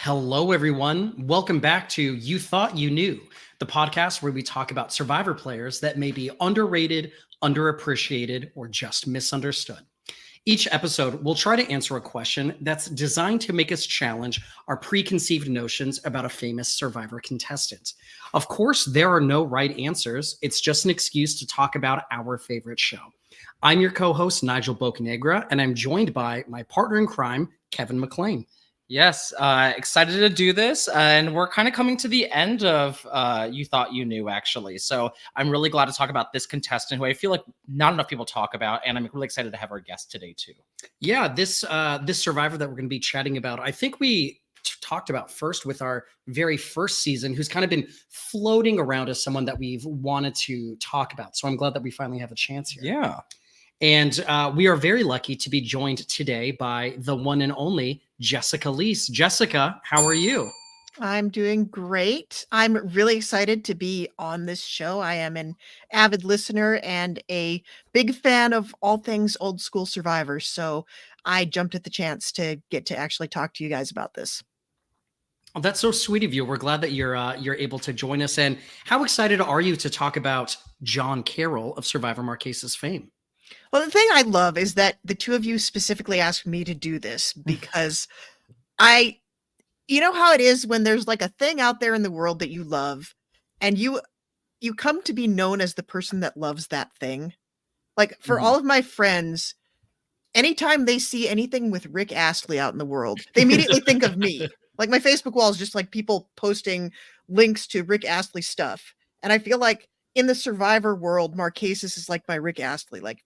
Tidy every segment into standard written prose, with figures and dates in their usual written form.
Hello, everyone. Welcome back to You Thought You Knew, the podcast where we talk about Survivor players that may be underrated, underappreciated, or just misunderstood. Each episode, we'll try to answer a question that's designed to make us challenge our preconceived notions about a famous Survivor contestant. Of course, there are no right answers. It's just an excuse to talk about our favorite show. I'm your co-host, Nigel Bocanegra, and I'm joined by my partner in crime, Kevin McLain. Yes, excited to do this, and we're kind of coming to the end of You Thought You Knew, actually. So I'm really glad to talk about this contestant who I feel like not enough people talk about, and I'm really excited to have our guest today too. Yeah, this Survivor that we're going to be chatting about, I think we talked about first with our very first season, who's kind of been floating around as someone that we've wanted to talk about. So I'm glad that we finally have a chance here. Yeah. And we are very lucky to be joined today by the one and only Jessica Liese. Jessica, how are you? I'm doing great. I'm really excited to be on this show. I am an avid listener and a big fan of all things old school Survivor. So I jumped at the chance to get to actually talk to you guys about this. Oh, that's so sweet of you. We're glad that you're able to join us. And how excited are you to talk about John Carroll of Survivor Marquesas fame? Well, the thing I love is that the two of you specifically asked me to do this because you know how it is when there's like a thing out there in the world that you love and you come to be known as the person that loves that thing. Like for all of my friends, anytime they see anything with Rick Astley out in the world, they immediately think of me. Like my Facebook wall is just like people posting links to Rick Astley stuff. And I feel like in the Survivor world, Marquesas is like my Rick Astley. Like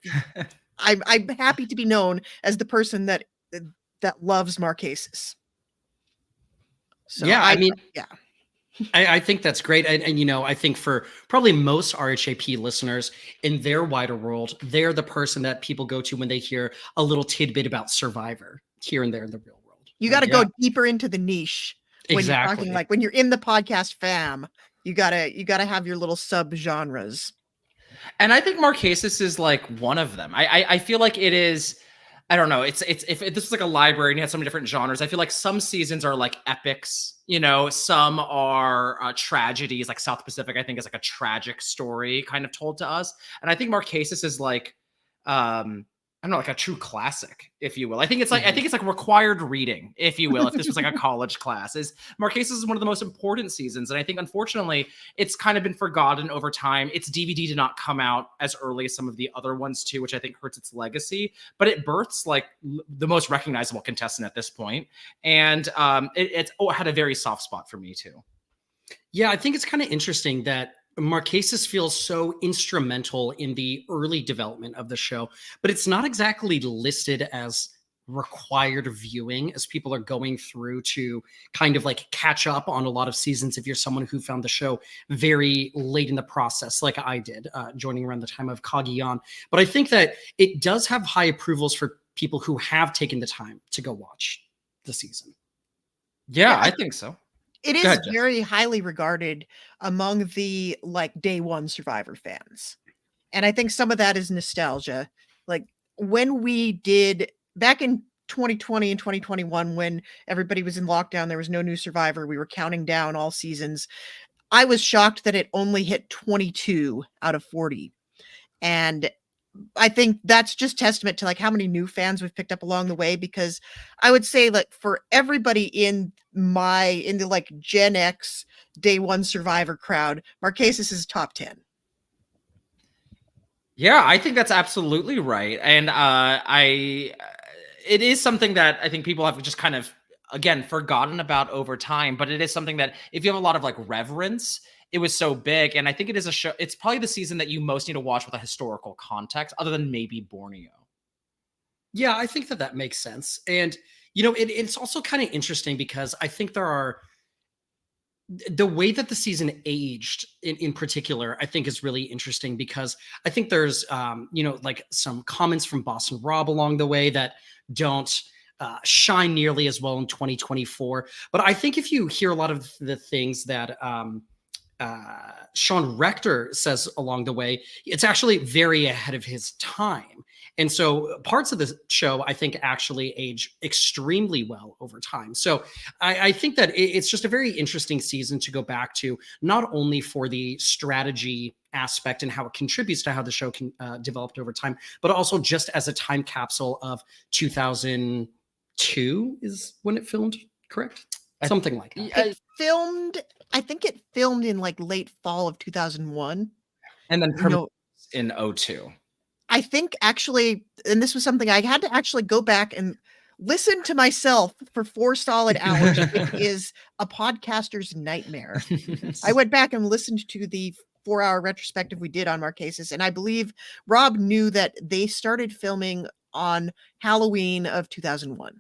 I'm happy to be known as the person that loves Marquesas. So yeah, I think that's great. And, you know, I think for probably most RHAP listeners in their wider world, they're the person that people go to when they hear a little tidbit about Survivor here and there in the real world. You got to go deeper into the niche when you're talking, like when you're in the podcast fam, you gotta have your little sub genres. And I think Marquesas is like one of them. I feel like it is. I don't know. It's if this was like a library and you had so many different genres, I feel like some seasons are like epics, you know, some are tragedies, like South Pacific, I think is like a tragic story kind of told to us. And I think Marquesas is like, I don't know, like a true classic, if you will. I think it's like, I think it's like required reading, if you will, if this was like a college class. Marquesas is one of the most important seasons. And I think, unfortunately, it's kind of been forgotten over time. Its DVD did not come out as early as some of the other ones, too, which I think hurts its legacy. But it births like the most recognizable contestant at this point. And it had a very soft spot for me, too. Yeah, I think it's kind of interesting that Marquesas feels so instrumental in the early development of the show, but it's not exactly listed as required viewing as people are going through to kind of like catch up on a lot of seasons. If you're someone who found the show very late in the process, like I did, joining around the time of Cagayan. But I think that it does have high approvals for people who have taken the time to go watch the season. Yeah, I think so. It is very highly regarded among the like day one Survivor fans. And I think some of that is nostalgia. Like when we did back in 2020 and 2021, when everybody was in lockdown, there was no new Survivor. We were counting down all seasons. I was shocked that it only hit 22 out of 40. And I think that's just testament to like how many new fans we've picked up along the way, because I would say like for everybody in the like Gen X day one Survivor crowd, Marquesas is top 10. Yeah, I think that's absolutely right. And it is something that I think people have just kind of, again, forgotten about over time, but it is something that if you have a lot of like reverence, it was so big. And I think it is a show. It's probably the season that you most need to watch with a historical context, other than maybe Borneo. Yeah, I think that makes sense. And, you know, it's also kind of interesting because I think there are the way that the season aged in particular, I think is really interesting because I think there's, you know, like some comments from Boston Rob along the way that don't shine nearly as well in 2024. But I think if you hear a lot of the things that Sean Rector says along the way, it's actually very ahead of his time. And so parts of the show, I think, actually age extremely well over time. So I think that it's just a very interesting season to go back to, not only for the strategy aspect and how it contributes to how the show can developed over time, but also just as a time capsule of 2002 is when it filmed, correct? Something like that. It filmed, I think it filmed in like late fall of 2001. And then No, in 02. I think actually, and this was something I had to actually go back and listen to myself for 4 solid hours, which is a podcaster's nightmare. I went back and listened to the 4-hour retrospective we did on Marquesas, and I believe Rob knew that they started filming on Halloween of 2001.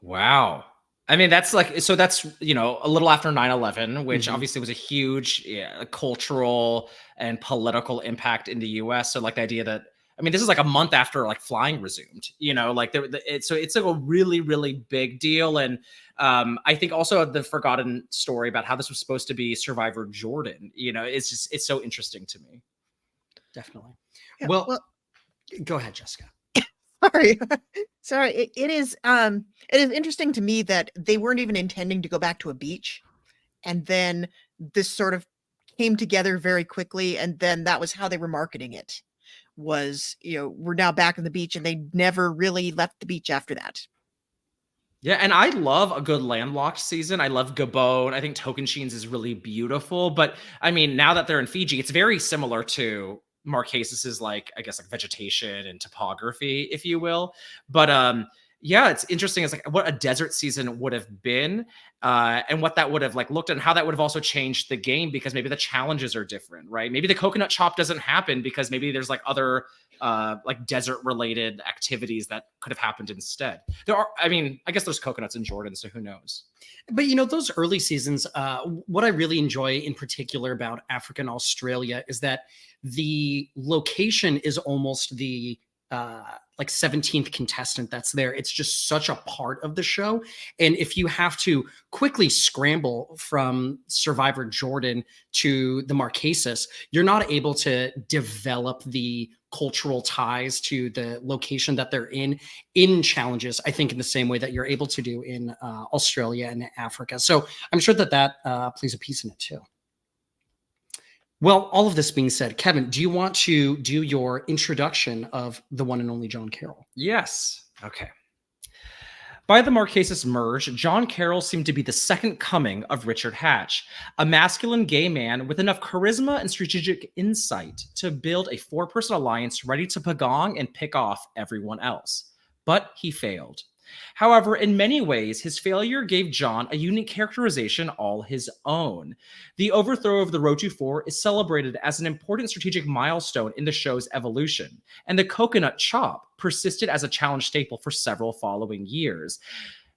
Wow. I mean, that's like, so that's, you know, a little after 9/11, which obviously was a huge cultural and political impact in the US. So like the idea that, I mean, this is like a month after like flying resumed, you know, like so it's like a really, really big deal. And I think also the forgotten story about how this was supposed to be Survivor Jordan, you know, it's so interesting to me. Definitely. Yeah, Well, go ahead, Jessica. Sorry. It is interesting to me that they weren't even intending to go back to a beach, and then this sort of came together very quickly, and then that was how they were marketing it. Was, you know, we're now back on the beach, and they never really left the beach after that. Yeah, and I love a good landlocked season. I love Gabon. I think Tocantins is really beautiful. But I mean, now that they're in Fiji, it's very similar to Marquesas's, like, I guess, like vegetation and topography, if you will. But yeah, it's interesting. It's like what a desert season would have been, and what that would have like looked at, and how that would have also changed the game, because maybe the challenges are different, right? Maybe the coconut chop doesn't happen because maybe there's like other like desert related activities that could have happened instead. There are, I mean, I guess there's coconuts in Jordan, so who knows? But you know, those early seasons, what I really enjoy in particular about Africa and Australia is that the location is almost the like 17th contestant that's there. It's just such a part of the show. And if you have to quickly scramble from Survivor Jordan to the Marquesas, you're not able to develop the cultural ties to the location that they're in challenges, I think, in the same way that you're able to do in Australia and Africa. So I'm sure that that plays a piece in it too. Well, all of this being said, Kevin, do you want to do your introduction of the one and only John Carroll? Yes. Okay. By the Marquesas merge, John Carroll seemed to be the second coming of Richard Hatch, a masculine gay man with enough charisma and strategic insight to build a 4-person alliance ready to pagong and pick off everyone else. But he failed. However, in many ways, his failure gave John a unique characterization all his own. The overthrow of the Rotu 4 is celebrated as an important strategic milestone in the show's evolution, and the coconut chop persisted as a challenge staple for several following years.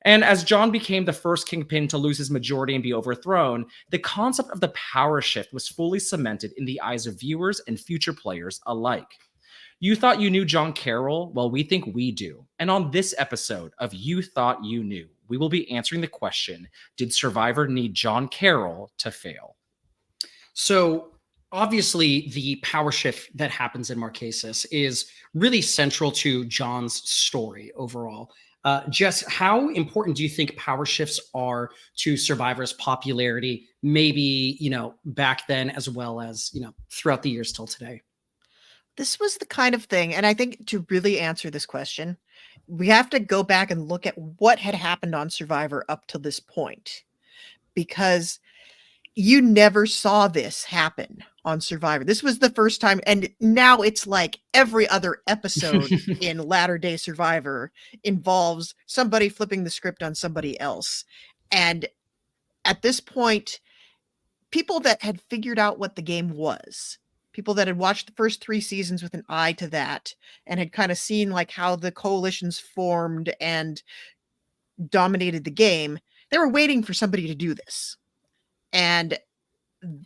And as John became the first kingpin to lose his majority and be overthrown, the concept of the power shift was fully cemented in the eyes of viewers and future players alike. You thought you knew John Carroll? Well, we think we do. And on this episode of You Thought You Knew, we will be answering the question, did Survivor need John Carroll to fail? So obviously the power shift that happens in Marquesas is really central to John's story overall. Jess, how important do you think power shifts are to Survivor's popularity, maybe, you know, back then as well as, you know, throughout the years till today? This was the kind of thing, and I think to really answer this question, we have to go back and look at what had happened on Survivor up to this point, because you never saw this happen on Survivor. This was the first time, and now it's like every other episode in latter-day Survivor involves somebody flipping the script on somebody else. And at this point, people that had figured out what the game was, people that had watched the first 3 seasons with an eye to that and had kind of seen like how the coalitions formed and dominated the game, they were waiting for somebody to do this. And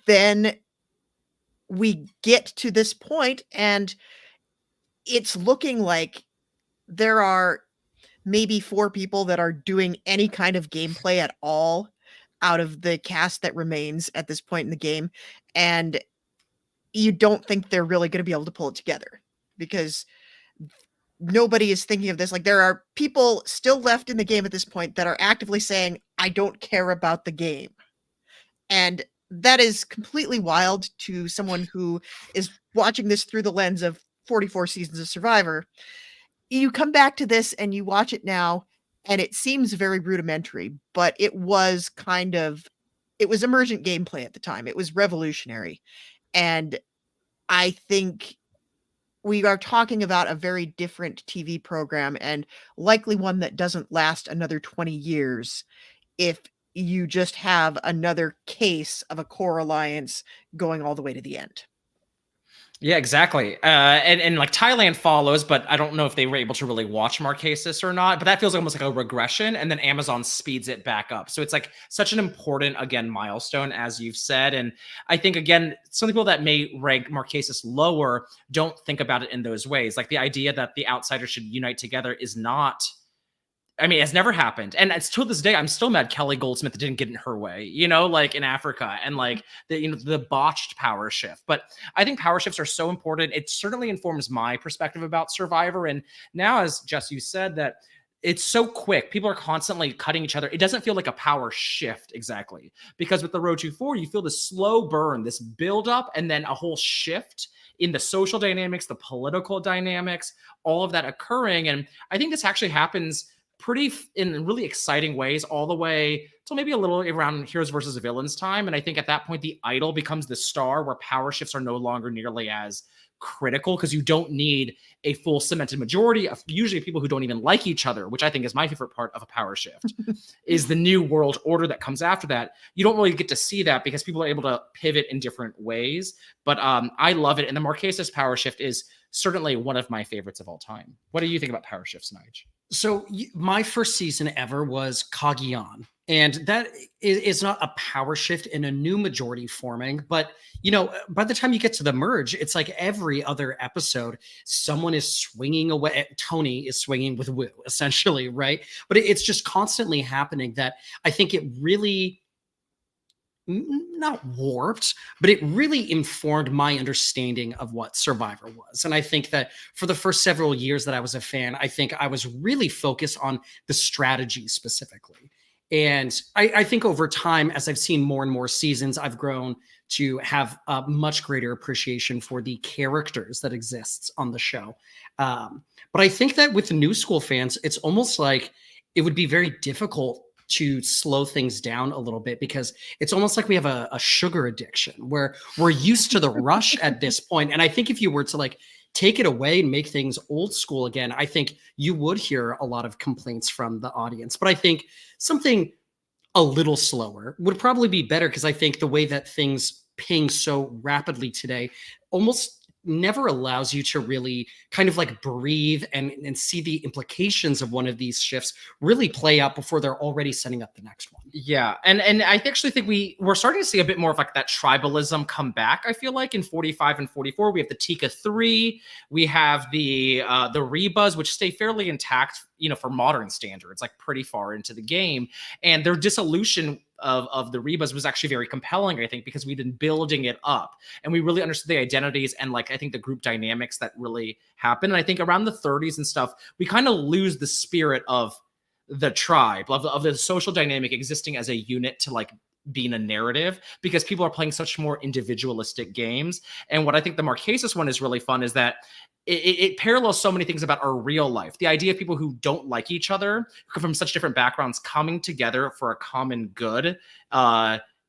then we get to this point, and it's looking like there are maybe 4 people that are doing any kind of gameplay at all. out of the cast that remains at this point in the game, and you don't think they're really going to be able to pull it together because nobody is thinking of this. Like, there are people still left in the game at this point that are actively saying, I don't care about the game. And that is completely wild to someone who is watching this through the lens of 44 seasons of Survivor. You come back to this and you watch it now, and it seems very rudimentary, but it was emergent gameplay at the time. It was revolutionary. And I think we are talking about a very different TV program, and likely one that doesn't last another 20 years if you just have another case of a core alliance going all the way to the end. Yeah, exactly. And like Thailand follows, but I don't know if they were able to really watch Marquesas or not, but that feels almost like a regression, and then Amazon speeds it back up. So it's like such an important, again, milestone, as you've said. And I think, again, some people that may rank Marquesas lower don't think about it in those ways. Like the idea that the outsiders should unite together is not, I mean, it's never happened. And it's to this day, I'm still mad Kelly Goldsmith didn't get in her way, you know, like in Africa, and like the botched power shift. But I think power shifts are so important. It certainly informs my perspective about Survivor. And now, as Jess, you said, that it's so quick. People are constantly cutting each other. It doesn't feel like a power shift exactly, because with the Road to 4, you feel this slow burn, this build up, and then a whole shift in the social dynamics, the political dynamics, all of that occurring. And I think this actually happens in really exciting ways all the way till maybe a little around Heroes versus Villains time. And I think at that point, the idol becomes the star, where power shifts are no longer nearly as critical, because you don't need a full cemented majority of usually people who don't even like each other, which I think is my favorite part of a power shift, is the new world order that comes after that. You don't really get to see that because people are able to pivot in different ways. But I love it. And the Marquesas power shift is certainly one of my favorites of all time. What do you think about power shifts, Nigel? So my first season ever was Cagayan, and that is not a power shift in a new majority forming, but you know, by the time you get to the merge, it's like every other episode, someone is swinging away. Tony is swinging with Wu, essentially, right? But it's just constantly happening. That I think it really, not warped, but it really informed my understanding of what Survivor was. And I think that for the first several years that I was a fan, I think I was really focused on the strategy specifically. And I think over time, as I've seen more and more seasons, I've grown to have a much greater appreciation for the characters that exists on the show. But I think that with the new school fans, it's almost like it would be very difficult to slow things down a little bit, because it's almost like we have a sugar addiction where we're used to the rush at this point. And I think if you were to like take it away and make things old school again, I think you would hear a lot of complaints from the audience. But I think something a little slower would probably be better, because I think the way that things ping so rapidly today almost never allows you to really kind of like breathe and see the implications of one of these shifts really play out before they're already setting up the next one. Yeah. And I actually think we're starting to see a bit more of like that tribalism come back. I feel like in 45 and 44, we have the Tika 3, we have the Rebas, which stay fairly intact, you know, for modern standards, like pretty far into the game. And their dissolution of the Rebas was actually very compelling, I think, because we've been building it up and we really understood the identities and like I think the group dynamics that really happen. And I think around the 30s and stuff, we kind of lose the spirit of the tribe, of the social dynamic existing as a unit to like being a narrative, because people are playing such more individualistic games. And what I think the Marquesas one is really fun is that it parallels so many things about our real life. The idea of people who don't like each other, who come from such different backgrounds, coming together for a common good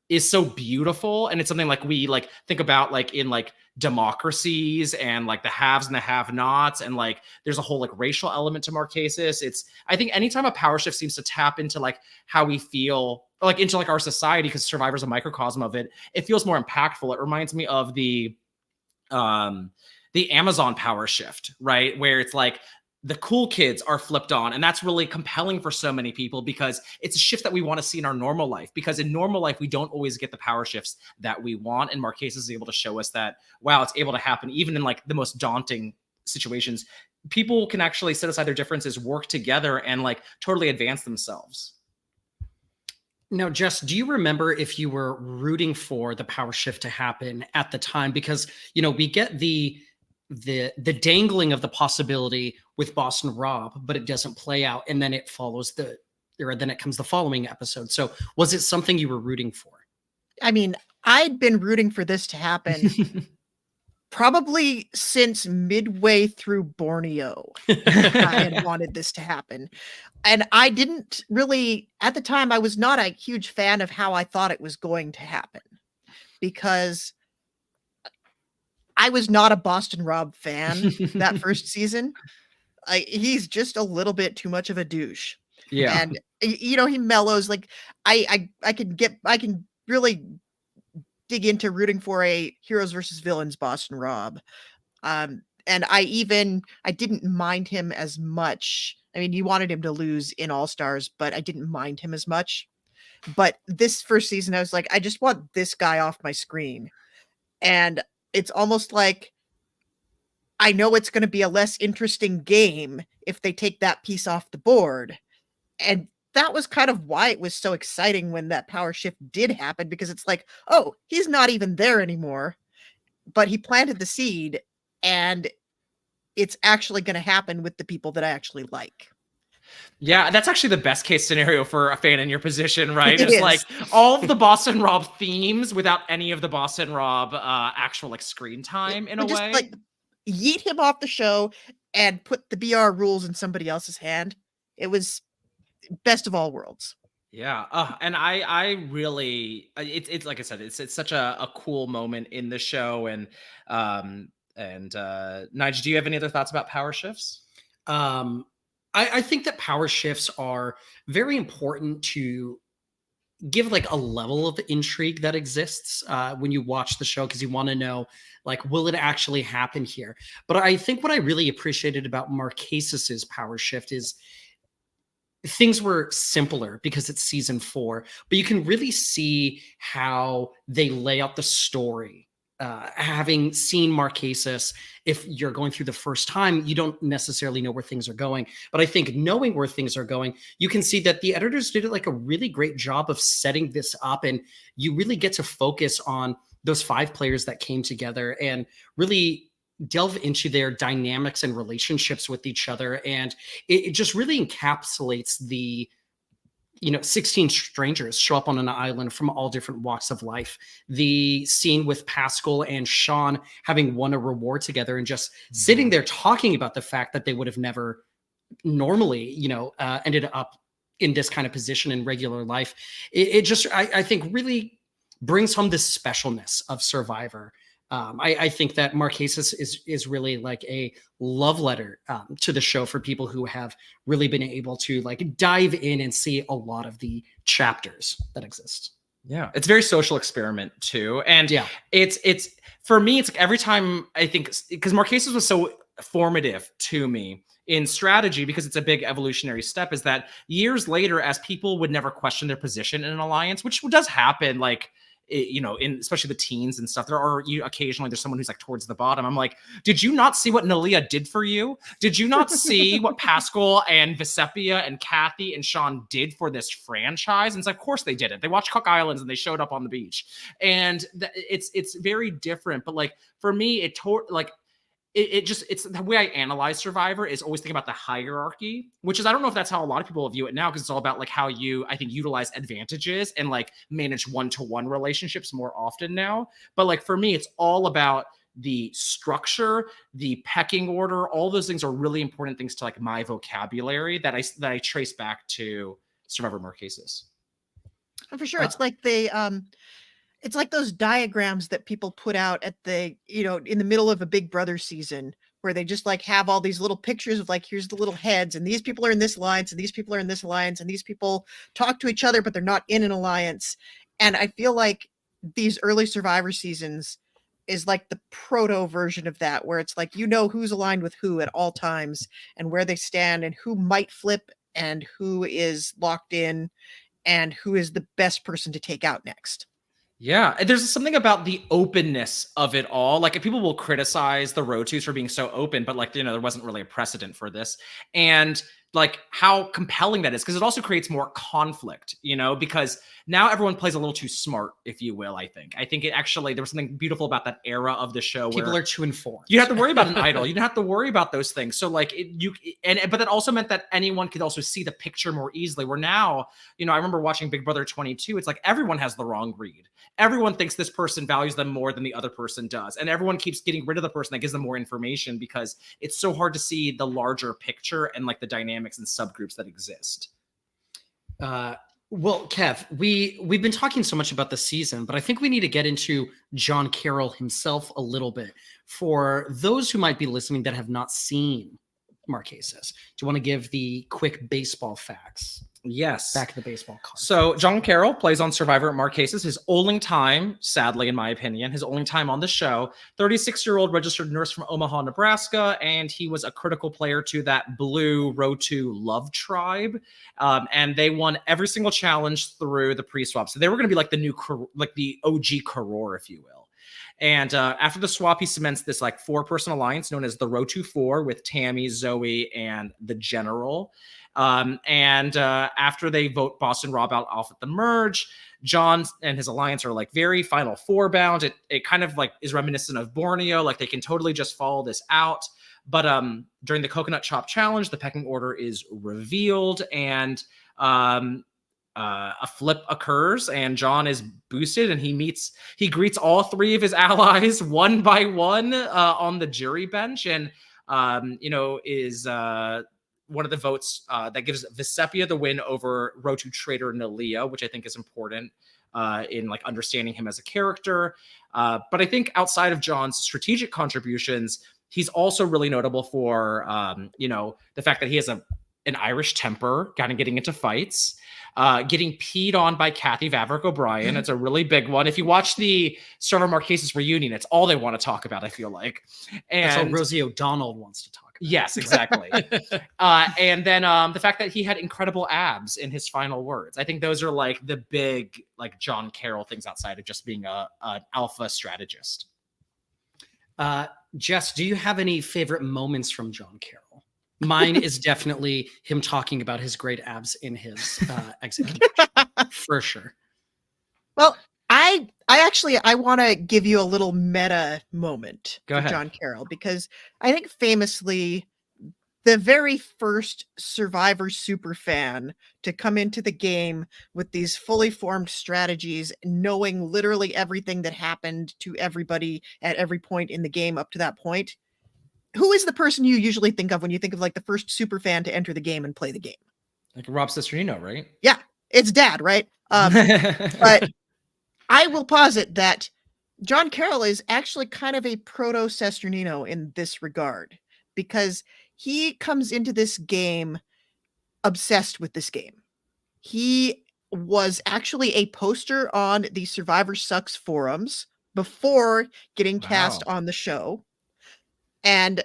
is so beautiful. And it's something like we like think about like in like democracies and like the haves and the have-nots, and like there's a whole like racial element to Marquesas. It's, I think anytime a power shift seems to tap into like how we feel, like into like our society, because Survivor's a microcosm of it, it feels more impactful. It reminds me of the Amazon power shift, right? Where it's like the cool kids are flipped on, and that's really compelling for so many people because it's a shift that we want to see in our normal life, because in normal life we don't always get the power shifts that we want, and Marquesas is able to show us that, wow, it's able to happen even in like the most daunting situations. People can actually set aside their differences, work together, and like totally advance themselves. Now, Jess, do you remember if you were rooting for the power shift to happen at the time? Because, we get the dangling of the possibility with Boston Rob, but it doesn't play out, and then it follows then it comes the following episode. So was it something you were rooting for? I mean, I'd been rooting for this to happen probably since midway through Borneo. I had wanted this to happen. And I didn't really, at the time, I was not a huge fan of how I thought it was going to happen, because I was not a Boston Rob fan that first season. He's just a little bit too much of a douche. Yeah. And he mellows. Like I can really dig into rooting for a heroes versus villains Boston Rob. And I didn't mind him as much. I mean, you wanted him to lose in All Stars, but I didn't mind him as much. But this first season, I was like, I just want this guy off my screen. And it's almost like I know it's going to be a less interesting game if they take that piece off the board. And that was kind of why it was so exciting when that power shift did happen, because it's like, oh, he's not even there anymore, but he planted the seed, and it's actually going to happen with the people that I actually like. Yeah, that's actually the best case scenario for a fan in your position, right? It It's is. like all of the Boston Rob themes without any of the Boston Rob actual like screen time in a just way. like yeet him off the show and put the BR rules in somebody else's hand. It was best of all worlds. Yeah, and I really, it's like I said, it's such a cool moment in the show. And Nigel, do you have any other thoughts about power shifts? I think that power shifts are very important to give like a level of intrigue that exists when you watch the show, because you want to know, like, will it actually happen here? But I think what I really appreciated about Marquesas's power shift is things were simpler because it's season 4, but you can really see how they lay out the story. Having seen Marquesas, if you're going through the first time, you don't necessarily know where things are going. But I think knowing where things are going, you can see that the editors did like a really great job of setting this up, and you really get to focus on those 5 players that came together and really delve into their dynamics and relationships with each other. And it just really encapsulates the 16 strangers show up on an island from all different walks of life. The scene with Pascal and Sean having won a reward together and just sitting there talking about the fact that they would have never normally, ended up in this kind of position in regular life. It just, I think, really brings home this specialness of Survivor. I think that Marquesas is really like a love letter to the show for people who have really been able to like dive in and see a lot of the chapters that exist. Yeah, it's a very social experiment too. And yeah, it's for me, it's like every time I think, because Marquesas was so formative to me in strategy, because it's a big evolutionary step, is that years later, as people would never question their position in an alliance, which does happen, like, in especially the teens and stuff, there are occasionally there's someone who's like towards the bottom. I'm like, did you not see what Nalia did for you? Did you not see what Pascal and Visepia and Kathy and Sean did for this franchise? And it's like, of course they didn't. They watched Cook Islands and they showed up on the beach, and it's very different. But like for me, it's the way I analyze Survivor is always think about the hierarchy, which is, I don't know if that's how a lot of people view it now, because it's all about like how you, I think, utilize advantages and like manage one-to-one relationships more often now. But like for me, it's all about the structure, the pecking order. All those things are really important things to like my vocabulary that I trace back to Survivor Marquesas. For sure, it's like it's like those diagrams that people put out at the, in the middle of a Big Brother season, where they just like have all these little pictures of like, here's the little heads, and these people are in this alliance, and these people are in this alliance, and these people talk to each other, but they're not in an alliance. And I feel like these early Survivor seasons is like the proto version of that, where it's like, who's aligned with who at all times and where they stand and who might flip and who is locked in and who is the best person to take out next. Yeah, and there's something about the openness of it all. Like, people will criticize the Road Twos for being so open, but like, there wasn't really a precedent for this. And like how compelling that is, because it also creates more conflict, you know, because now everyone plays a little too smart, if you will. I think it actually, there was something beautiful about that era of the show People where are too informed. you don't have to worry about an idol. You don't have to worry about those things. So like but that also meant that anyone could also see the picture more easily. Where now, you know, I remember watching Big Brother 22. It's like everyone has the wrong read. Everyone thinks this person values them more than the other person does. And everyone keeps getting rid of the person that gives them more information because it's so hard to see the larger picture and like the dynamics and subgroups that exist. Well, Kev, we've been talking so much about the season, but I think we need to get into John Carroll himself a little bit for those who might be listening that have not seen Marquesas. Do you want to give the quick baseball facts? Yes. Back to the baseball card. So John Carroll plays on Survivor at Marquesas. His only time, sadly, in my opinion, his only time on the show, 36-year-old registered nurse from Omaha, Nebraska, and he was a critical player to that blue Row 2 Love Tribe. And they won every single challenge through the pre-swap. So they were going to be like the new, like the OG Carroll, if you will. And after the swap, he cements this like 4-person alliance known as the Row 2-4 with Tammy, Zoe, and the General. After they vote Boston Rob out off at the merge, John and his alliance are like very Final Four bound. It kind of like is reminiscent of Borneo. Like they can totally just follow this out. But during the Coconut Chop Challenge, the pecking order is revealed and a flip occurs and John is boosted and he greets all 3 of his allies one by one on the jury bench and is one of the votes that gives Visepia the win over Row 2 traitor Nalia, which I think is important in like understanding him as a character. But I think outside of John's strategic contributions, he's also really notable for the fact that he has an Irish temper, kind of getting into fights, getting peed on by Kathy Vavrick O'Brien. It's a really big one. If you watch the Survivor Marquesas reunion, it's all they want to talk about, I feel like. And that's all Rosie O'Donnell wants to talk about. Yes, exactly. And then the fact that he had incredible abs in his final words. I think those are like the big like John Carroll things outside of just being an alpha strategist. Jess, do you have any favorite moments from John Carroll? Mine is definitely him talking about his great abs in his exit for sure. Well, I want to give you a little meta moment Go for ahead. John Carroll, because I think famously the very first Survivor superfan to come into the game with these fully formed strategies, knowing literally everything that happened to everybody at every point in the game up to that point. Who is the person you usually think of when you think of like the first superfan to enter the game and play the game? Like Rob Cesternino, right? Yeah, it's Dad, right? But I will posit that John Carroll is actually kind of a proto Cesternino in this regard, because he comes into this game obsessed with this game. He was actually a poster on the Survivor Sucks forums before getting cast on the show. And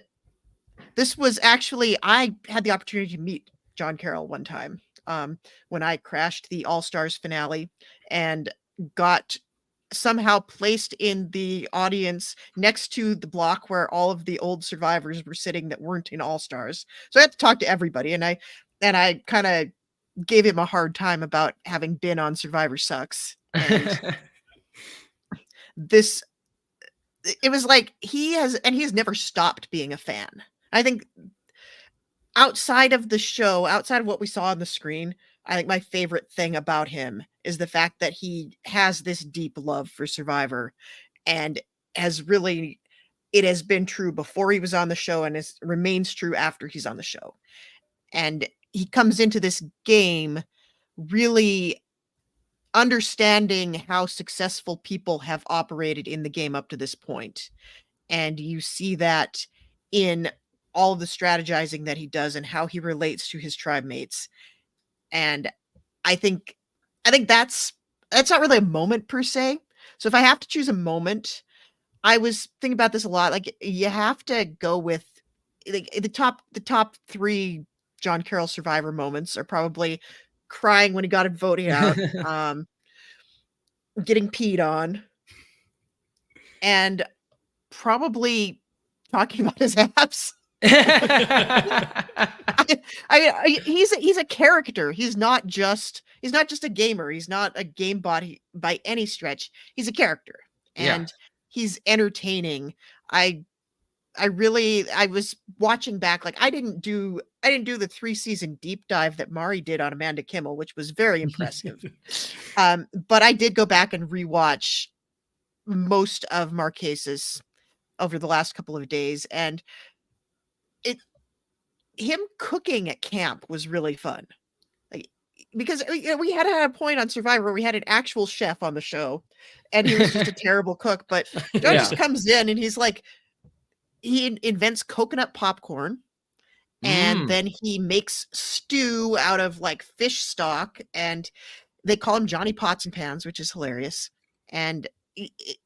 this was actually, I had the opportunity to meet John Carroll one time when I crashed the All-Stars finale and got somehow placed in the audience next to the block where all of the old survivors were sitting that weren't in All-Stars. So I had to talk to everybody, and I kind of gave him a hard time about having been on Survivor Sucks. And it was like he's never stopped being a fan. I think outside of the show, outside of what we saw on the screen, I think my favorite thing about him is the fact that he has this deep love for Survivor, and it has been true before he was on the show and remains true after he's on the show. And he comes into this game really understanding how successful people have operated in the game up to this point. And you see that in all of the strategizing that he does and how he relates to his tribe mates. And I think that's not really a moment per se. So if I have to choose a moment, I was thinking about this a lot. Like, you have to go with like the top 3 John Carroll Survivor moments are probably crying when he got voted out, getting peed on, and probably talking about his abs. He's a character. He's not just a gamer. He's not a game bot by any stretch. He's a character, and he's entertaining. I was watching back, like I didn't do the 3-season deep dive that Mari did on Amanda Kimmel, which was very impressive. But I did go back and rewatch most of Marquesas over the last couple of days, and him cooking at camp was really fun. Like, because we had a point on Survivor where we had an actual chef on the show, and he was just a terrible cook. But John just comes in and he's like, he invents coconut popcorn, and then he makes stew out of like fish stock, and they call him Johnny Pots and Pans, which is hilarious. And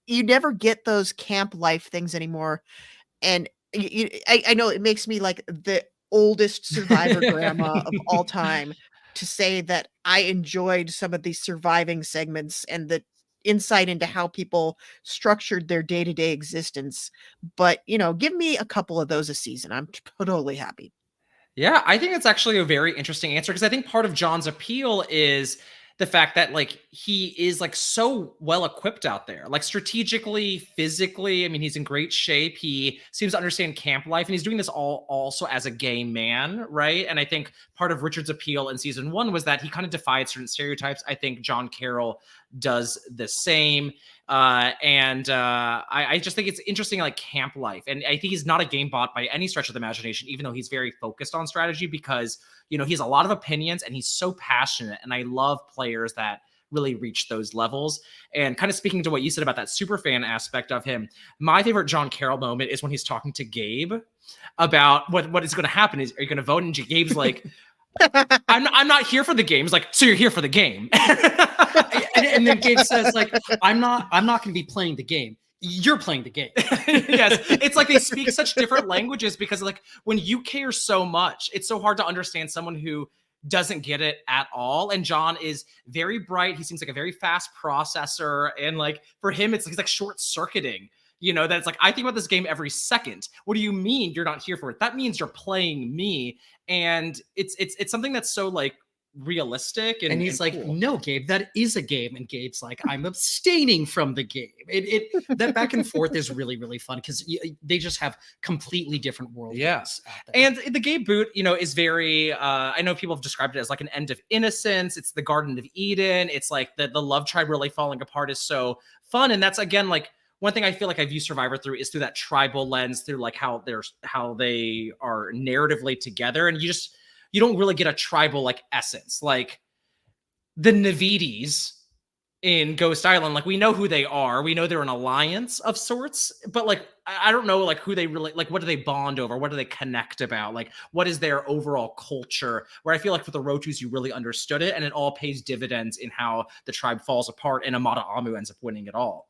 you never get those camp life things anymore. And I know it makes me like the oldest Survivor grandma of all time to say that I enjoyed some of these surviving segments and the insight into how people structured their day-to-day existence. But, give me a couple of those a season. I'm totally happy. Yeah, I think it's actually a very interesting answer, because I think part of John's appeal is the fact that like he is like so well equipped out there, like strategically, physically. I mean, he's in great shape. He seems to understand camp life, and he's doing this all also as a gay man, right? And I think part of Richard's appeal in season 1 was that he kind of defied certain stereotypes. I think John Carroll does the same. I just think it's interesting, like camp life. And I think he's not a game bot by any stretch of the imagination, even though he's very focused on strategy, because, he has a lot of opinions and he's so passionate. And I love players that really reach those levels. And kind of speaking to what you said about that super fan aspect of him, my favorite John Carroll moment is when he's talking to Gabe about what is going to happen. Are you going to vote? And Gabe's like, I'm not here for the game. He's like, so you're here for the game. and then Gabe says, like, I'm not going to be playing the game. You're playing the game. Yes. It's like they speak such different languages, because like when you care so much, it's so hard to understand someone who doesn't get it at all. And John is very bright. He seems like a very fast processor. And like for him, he's like short circuiting, that it's like, I think about this game every second. What do you mean you're not here for it? That means you're playing me. And it's something that's so like realistic. And he's like, cool. No, Gabe, that is a game. And Gabe's like, I'm abstaining from the game. That back and forth is really, really fun, because they just have completely different worldviews. Yes. And the Gabe boot, is very, I know people have described it as like an end of innocence. It's the Garden of Eden. It's like the love tribe really falling apart is so fun. And that's, again, like one thing I feel like I view Survivor through is through that tribal lens, through like how they are narratively together. And you don't really get a tribal like essence. Like the Navides in Ghost Island, like we know who they are. We know they're an alliance of sorts, but like, I don't know like who they really, like what do they bond over? What do they connect about? Like what is their overall culture? Where I feel like for the Rotus, you really understood it, and it all pays dividends in how the tribe falls apart, and Amada Amu ends up winning it all.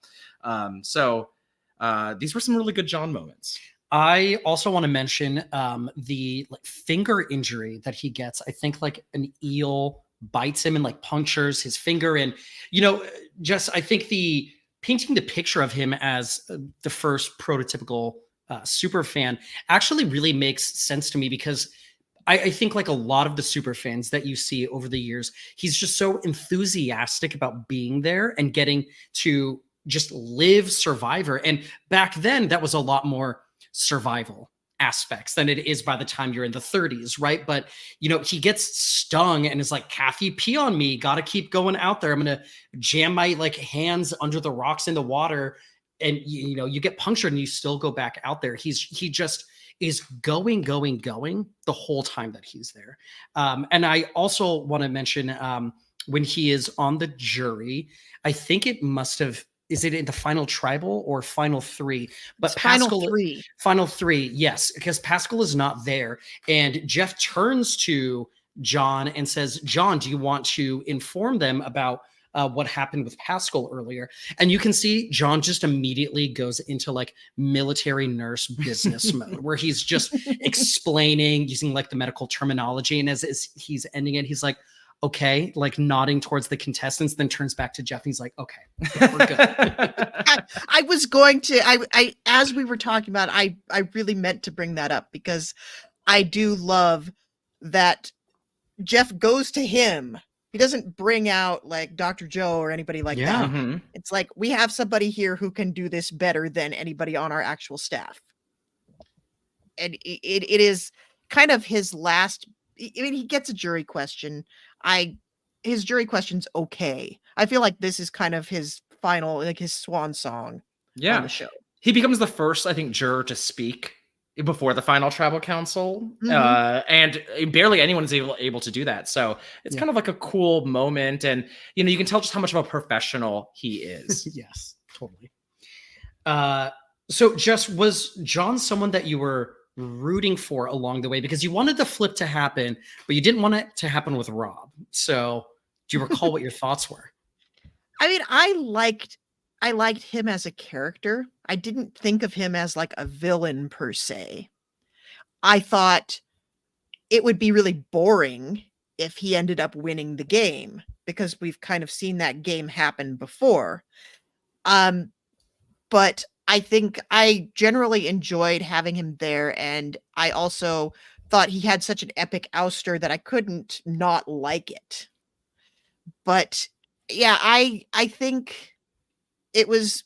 These were some really good John moments. I also want to mention the like finger injury that he gets. I think like an eel bites him and like punctures his finger. And, I think painting the picture of him as the first prototypical super fan actually really makes sense to me, because I think like a lot of the super fans that you see over the years, he's just so enthusiastic about being there and getting to just live Survivor. And back then that was a lot more survival aspects than it is by the time you're in the 30s, right? But he gets stung and is like, Kathy, pee on me, gotta keep going out there, I'm gonna jam my like hands under the rocks in the water, and you get punctured and you still go back out there. He just is going the whole time that he's there. And I also want to mention when he is on the jury, I think it must have, is it in the final tribal or final 3? But it's Pascal, final 3. Final 3, yes, because Pascal is not there. And Jeff turns to John and says, John, do you want to inform them about what happened with Pascal earlier? And you can see John just immediately goes into like military nurse business mode, where he's just explaining, using like the medical terminology. And as he's ending it, he's like, okay, like nodding towards the contestants, then turns back to Jeff and he's like, okay, we're good. I was going to, I as we were talking about, I really meant to bring that up because I do love that Jeff goes to him. He doesn't bring out like Dr. Joe or anybody like Yeah. that. Mhm. It's like, we have somebody here who can do this better than anybody on our actual staff. And it is kind of his last, I mean, he gets a jury question. His jury question's okay. I feel like this is kind of his final, like his swan song on Yeah. the show. He becomes the first, I think, juror to speak before the final tribal council. Mhm. And barely anyone is able to do that. So it's Yeah. kind of like a cool moment. And, you know, you can tell just how much of a professional he is. Yes, totally. So Jess, was John someone that you were rooting for along the way? Because you wanted the flip to happen, but you didn't want it to happen with Rob. So do you recall what your thoughts were? I mean, I liked him as a character. I didn't think of him as like a villain per se. I thought it would be really boring if he ended up winning the game because we've kind of seen that game happen before. But I think I generally enjoyed having him there, and I also thought he had such an epic ouster that I couldn't not like it. But yeah, I think it was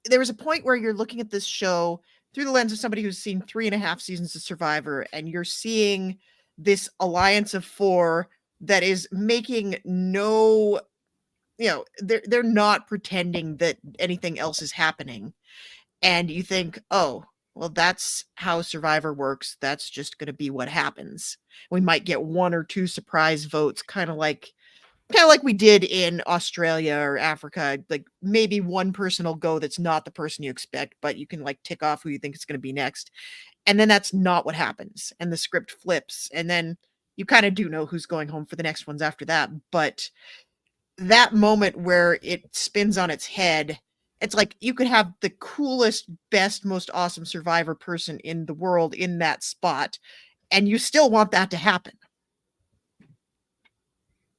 there was a point where you're looking at this show through the lens of somebody who's seen 3.5 seasons of Survivor, and you're seeing this alliance of 4 that is making no, they're not pretending that anything else is happening. And you think, oh, well, that's how Survivor works. That's just going to be what happens. We might get 1 or 2 surprise votes, kind of like we did in Australia or Africa. Like maybe one person will go that's not the person you expect, but you can like tick off who you think is going to be next. And then that's not what happens. And the script flips. And then you kind of do know who's going home for the next ones after that. But that moment where it spins on its head, it's like you could have the coolest, best, most awesome Survivor person in the world in that spot, and you still want that to happen.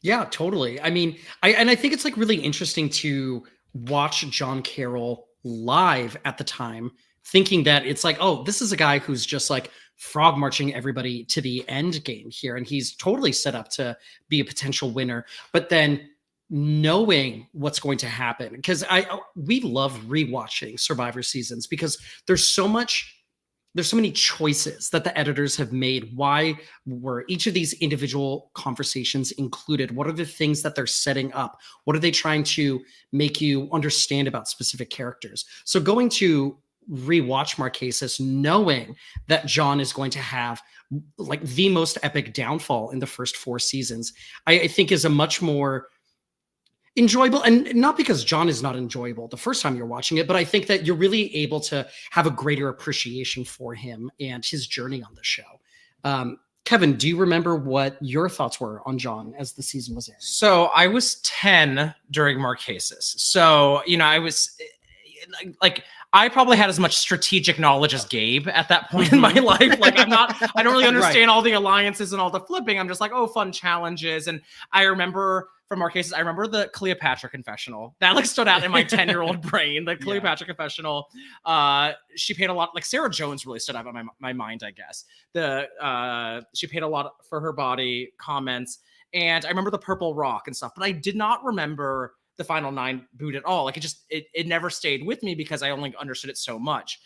Yeah, totally. I mean, I think it's like really interesting to watch John Carroll live at the time, thinking that it's like, oh, this is a guy who's just like frog marching everybody to the end game here, and he's totally set up to be a potential winner. But then knowing what's going to happen, because we love rewatching Survivor seasons because there's so many choices that the editors have made. Why were each of these individual conversations included? What are the things that they're setting up? What are they trying to make you understand about specific characters? So going to rewatch Marquesas, knowing that John is going to have like the most epic downfall in the first 4 seasons, I think is a much more enjoyable, and not because John is not enjoyable the first time you're watching it, but I think that you're really able to have a greater appreciation for him and his journey on the show. Kevin, do you remember what your thoughts were on John as the season was airing? So I was 10 during Marquesas. So, you know, I was like, I probably had as much strategic knowledge as Gabe at that point in my life. Like I don't really understand all the alliances and all the flipping. I'm just like, oh, fun challenges. And I remember from Marquesas, I remember the Cleopatra confessional that like stood out in my 10-year-old brain. The Cleopatra confessional. She paid a lot, like Sarah Jones really stood out in my mind, I guess. She paid a lot for her body comments. And I remember the purple rock and stuff, but I did not remember the final 9 boot at all. Like it never stayed with me because I only understood it so much.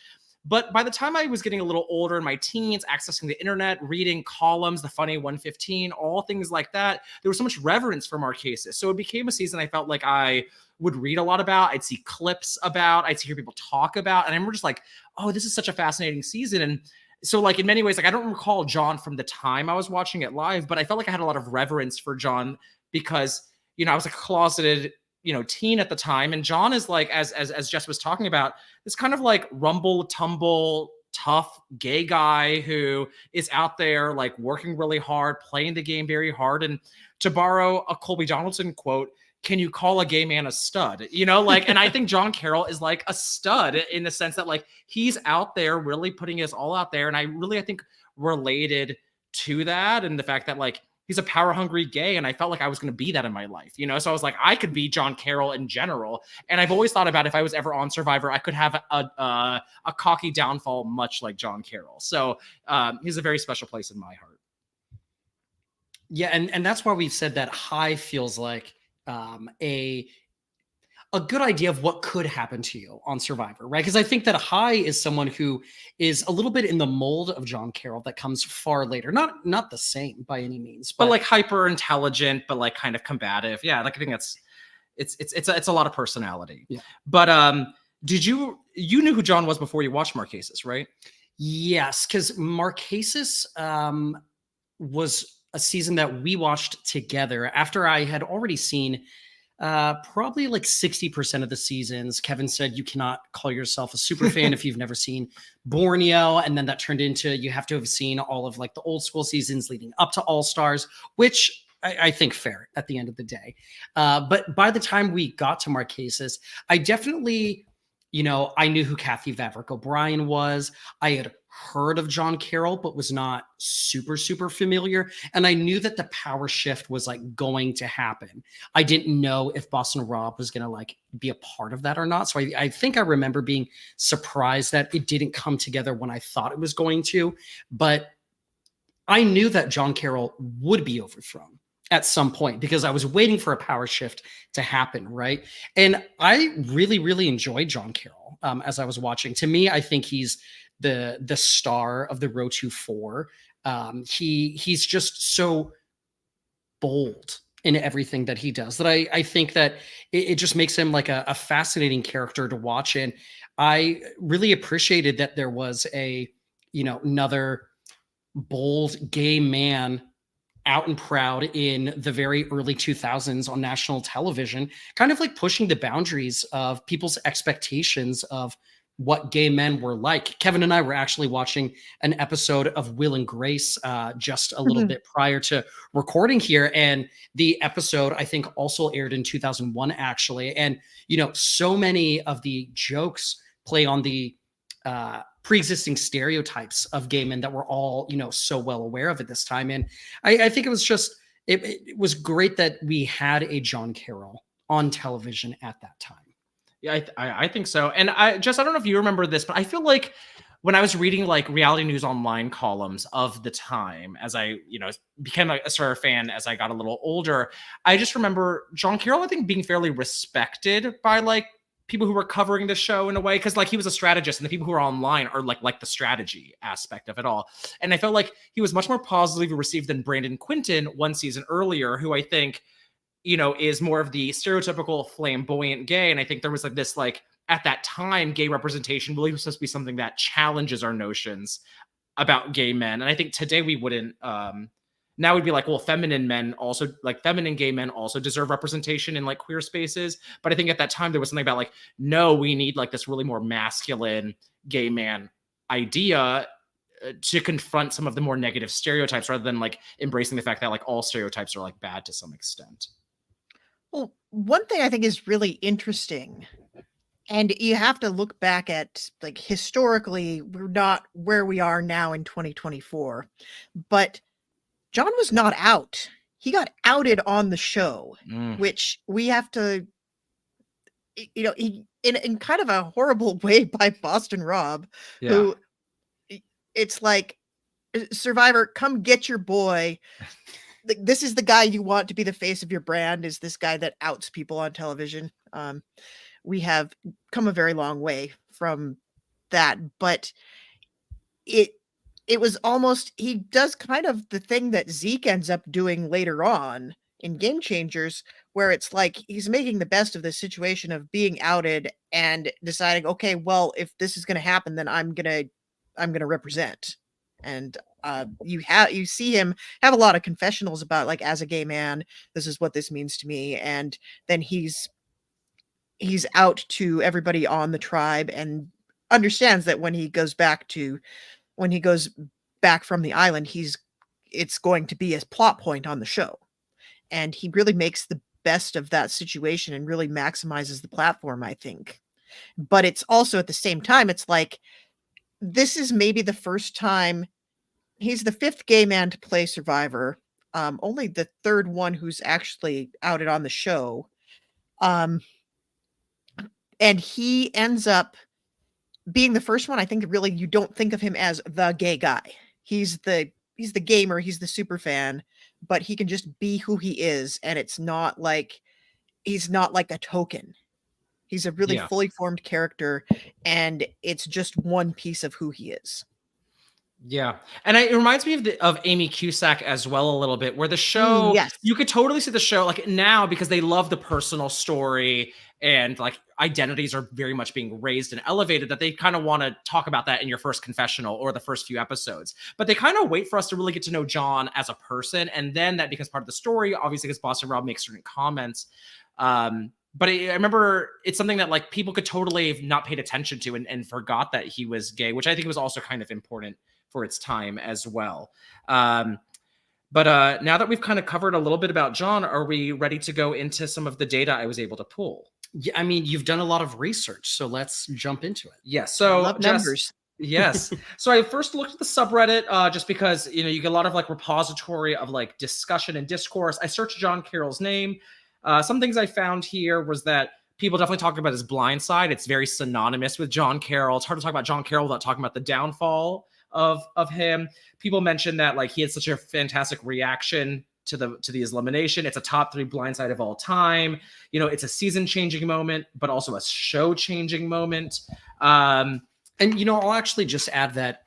But by the time I was getting a little older in my teens, accessing the internet, reading columns, the Funny 115, all things like that, there was so much reverence for Marquesas. So it became a season I felt like I would read a lot about. I'd see clips about, I'd hear people talk about. And I remember just like, oh, this is such a fascinating season. And so like in many ways, like I don't recall John from the time I was watching it live, but I felt like I had a lot of reverence for John because, you know, I was a closeted, you know, teen at the time. And John is like, as Jess was talking about, this kind of like rumble, tumble, tough gay guy who is out there like working really hard, playing the game very hard. And to borrow a Colby Donaldson quote, can you call a gay man a stud? You know, like, and I think John Carroll is like a stud in the sense that like he's out there really putting his all out there. And I think related to that and the fact that like he's a power hungry gay, and I felt like I was going to be that in my life, you know. So I was like, I could be John Carroll in general, and I've always thought about if I was ever on Survivor, I could have a cocky downfall, much like John Carroll. So he's a very special place in my heart. Yeah, and that's why we've said that high feels like a good idea of what could happen to you on Survivor, right? Because I think that High is someone who is a little bit in the mold of John Carroll that comes far later. Not the same by any means, but like hyper intelligent, but like kind of combative. Yeah, like I think that's it's a lot of personality. Yeah. But did you knew who John was before you watched Marquesas, right? Yes, because Marquesas was a season that we watched together after I had already seen probably like 60% of the seasons. Kevin said you cannot call yourself a super fan if you've never seen Borneo, and then that turned into you have to have seen all of like the old school seasons leading up to All Stars, which I think fair at the end of the day. But by the time we got to Marquesas, I definitely, I knew who Kathy Vavrick O'Brien was. I had heard of John Carroll, but was not super familiar. And I knew that the power shift was like going to happen. I didn't know if Boston Rob was going to like be a part of that or not. So I think I remember being surprised that it didn't come together when I thought it was going to, but I knew that John Carroll would be overthrown at some point because I was waiting for a power shift to happen, right? And I really enjoyed John Carroll as I was watching. To me, I think he's the star of the Row to 4. He's just so bold in everything that he does that I think that it just makes him like a fascinating character to watch. And I really appreciated that there was another bold gay man out and proud in the very early 2000s on national television, kind of like pushing the boundaries of people's expectations of what gay men were like. Kevin and I were actually watching an episode of Will and Grace just a little bit prior to recording here. And the episode, I think, also aired in 2001, actually. And, so many of the jokes play on the pre-existing stereotypes of gay men that we're all, so well aware of at this time. And I think it was just, it was great that we had a John Carroll on television at that time. Yeah, I think so. And I don't know if you remember this, but I feel like when I was reading like reality news online columns of the time, as I, became a Survivor fan as I got a little older, I just remember John Carroll, I think, being fairly respected by like people who were covering the show in a way, because like he was a strategist and the people who are online are like the strategy aspect of it all. And I felt like he was much more positively received than Brandon Quinton one season earlier, who I think is more of the stereotypical flamboyant gay. And I think there was like this, like at that time, gay representation really was supposed to be something that challenges our notions about gay men. And I think today we wouldn't, now we'd be like, well, feminine gay men also deserve representation in like queer spaces. But I think at that time there was something about like, no, we need like this really more masculine gay man idea to confront some of the more negative stereotypes rather than like embracing the fact that like all stereotypes are like bad to some extent. Well, one thing I think is really interesting, and you have to look back at like historically, we're not where we are now in 2024, but John was not out. He got outed on the show, which we have to, he, in kind of a horrible way by Boston Rob, who it's like, Survivor, come get your boy. This is the guy you want to be the face of your brand, is this guy that outs people on television. We have come a very long way from that, but it was almost, he does kind of the thing that Zeke ends up doing later on in Game Changers, where it's like he's making the best of the situation of being outed and deciding, okay, well, if this is going to happen, then I'm going to represent. And you see him have a lot of confessionals about like, as a gay man, this is what this means to me. And then he's out to everybody on the tribe and understands that when he goes back from the island, it's going to be a plot point on the show. And he really makes the best of that situation and really maximizes the platform, I think. But it's also at the same time, it's like, this is maybe the first time he's the 5th gay man to play Survivor. only the third one who's actually outed on the show. Um, and he ends up being the first one. I think really you don't think of him as the gay guy. He's the gamer, he's the super fan, but he can just be who he is, and it's not like he's not like a token. He's a really Yeah. fully formed character, and it's just one piece of who he is. Yeah. And it reminds me of Amy Cusack as well a little bit, where the show, Yes. you could totally see the show like now because they love the personal story and like identities are very much being raised and elevated, that they kind of want to talk about that in your first confessional or the first few episodes. But they kind of wait for us to really get to know John as a person. And then that becomes part of the story, obviously, because Boston Rob makes certain comments. But I remember it's something that like people could totally have not paid attention to and forgot that he was gay, which I think was also kind of important for its time as well. But now that we've kind of covered a little bit about John, are we ready to go into some of the data I was able to pull? Yeah, I mean, you've done a lot of research, so let's jump into it. Yeah, so Love numbers. Yes. So I first looked at the subreddit just because, you get a lot of like repository of like discussion and discourse. I searched John Carroll's name. Some things I found here was that people definitely talk about his blind side. It's very synonymous with John Carroll. It's hard to talk about John Carroll without talking about the downfall of him. People mentioned that like he had such a fantastic reaction to the elimination. It's a top 3 blindside of all time. It's a season changing moment, but also a show changing moment. And I'll actually just add that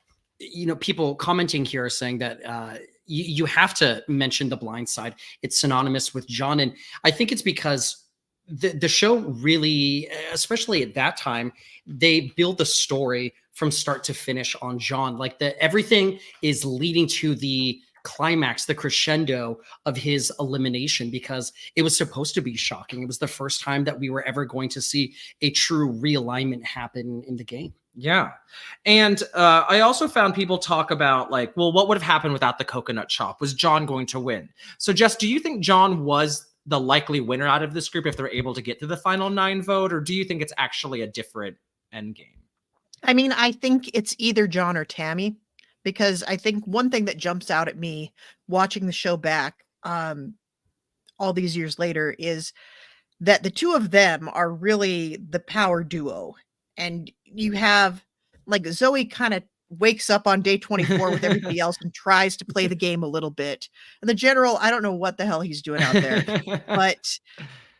people commenting here are saying that you have to mention the blind side. It's synonymous with John, and I think it's because the show really, especially at that time, they build the story from start to finish on John. Like everything is leading to the climax, the crescendo of his elimination, because it was supposed to be shocking. It was the first time that we were ever going to see a true realignment happen in the game. Yeah. And I also found people talk about like, well, what would have happened without the coconut chop? Was John going to win? So Jess, do you think John was the likely winner out of this group if they're able to get to the final 9 vote, or do you think it's actually a different end game? I mean, I think it's either John or Tammy, because I think one thing that jumps out at me watching the show back all these years later is that the two of them are really the power duo. And you have like Zoe kind of wakes up on day 24 with everybody else and tries to play the game a little bit. And the general, I don't know what the hell he's doing out there, but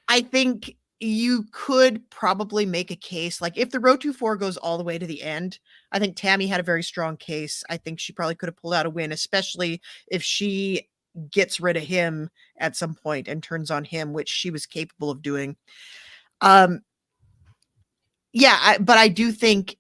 I think you could probably make a case, like if the Road to 4 goes all the way to the end, I think Tammy had a very strong case. I think she probably could have pulled out a win, especially if she gets rid of him at some point and turns on him, which she was capable of doing. But I do think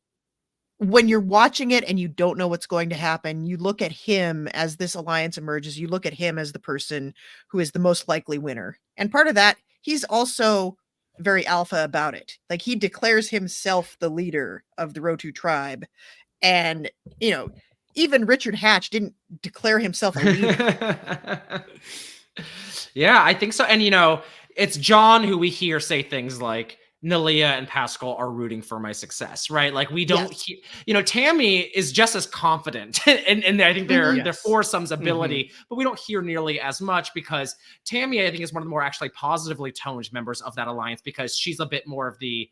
when you're watching it and you don't know what's going to happen, you look at him as this alliance emerges, you look at him as the person who is the most likely winner. And part of that, he's also very alpha about it. Like he declares himself the leader of the Rotu tribe. And, even Richard Hatch didn't declare himself a leader. Yeah, I think so. And, it's John who we hear say things like, Nalia and Pascal are rooting for my success, right? Like we don't, Tammy is just as confident, and I think they're foursome's ability, but we don't hear nearly as much because Tammy, I think, is one of the more actually positively toned members of that alliance because she's a bit more of the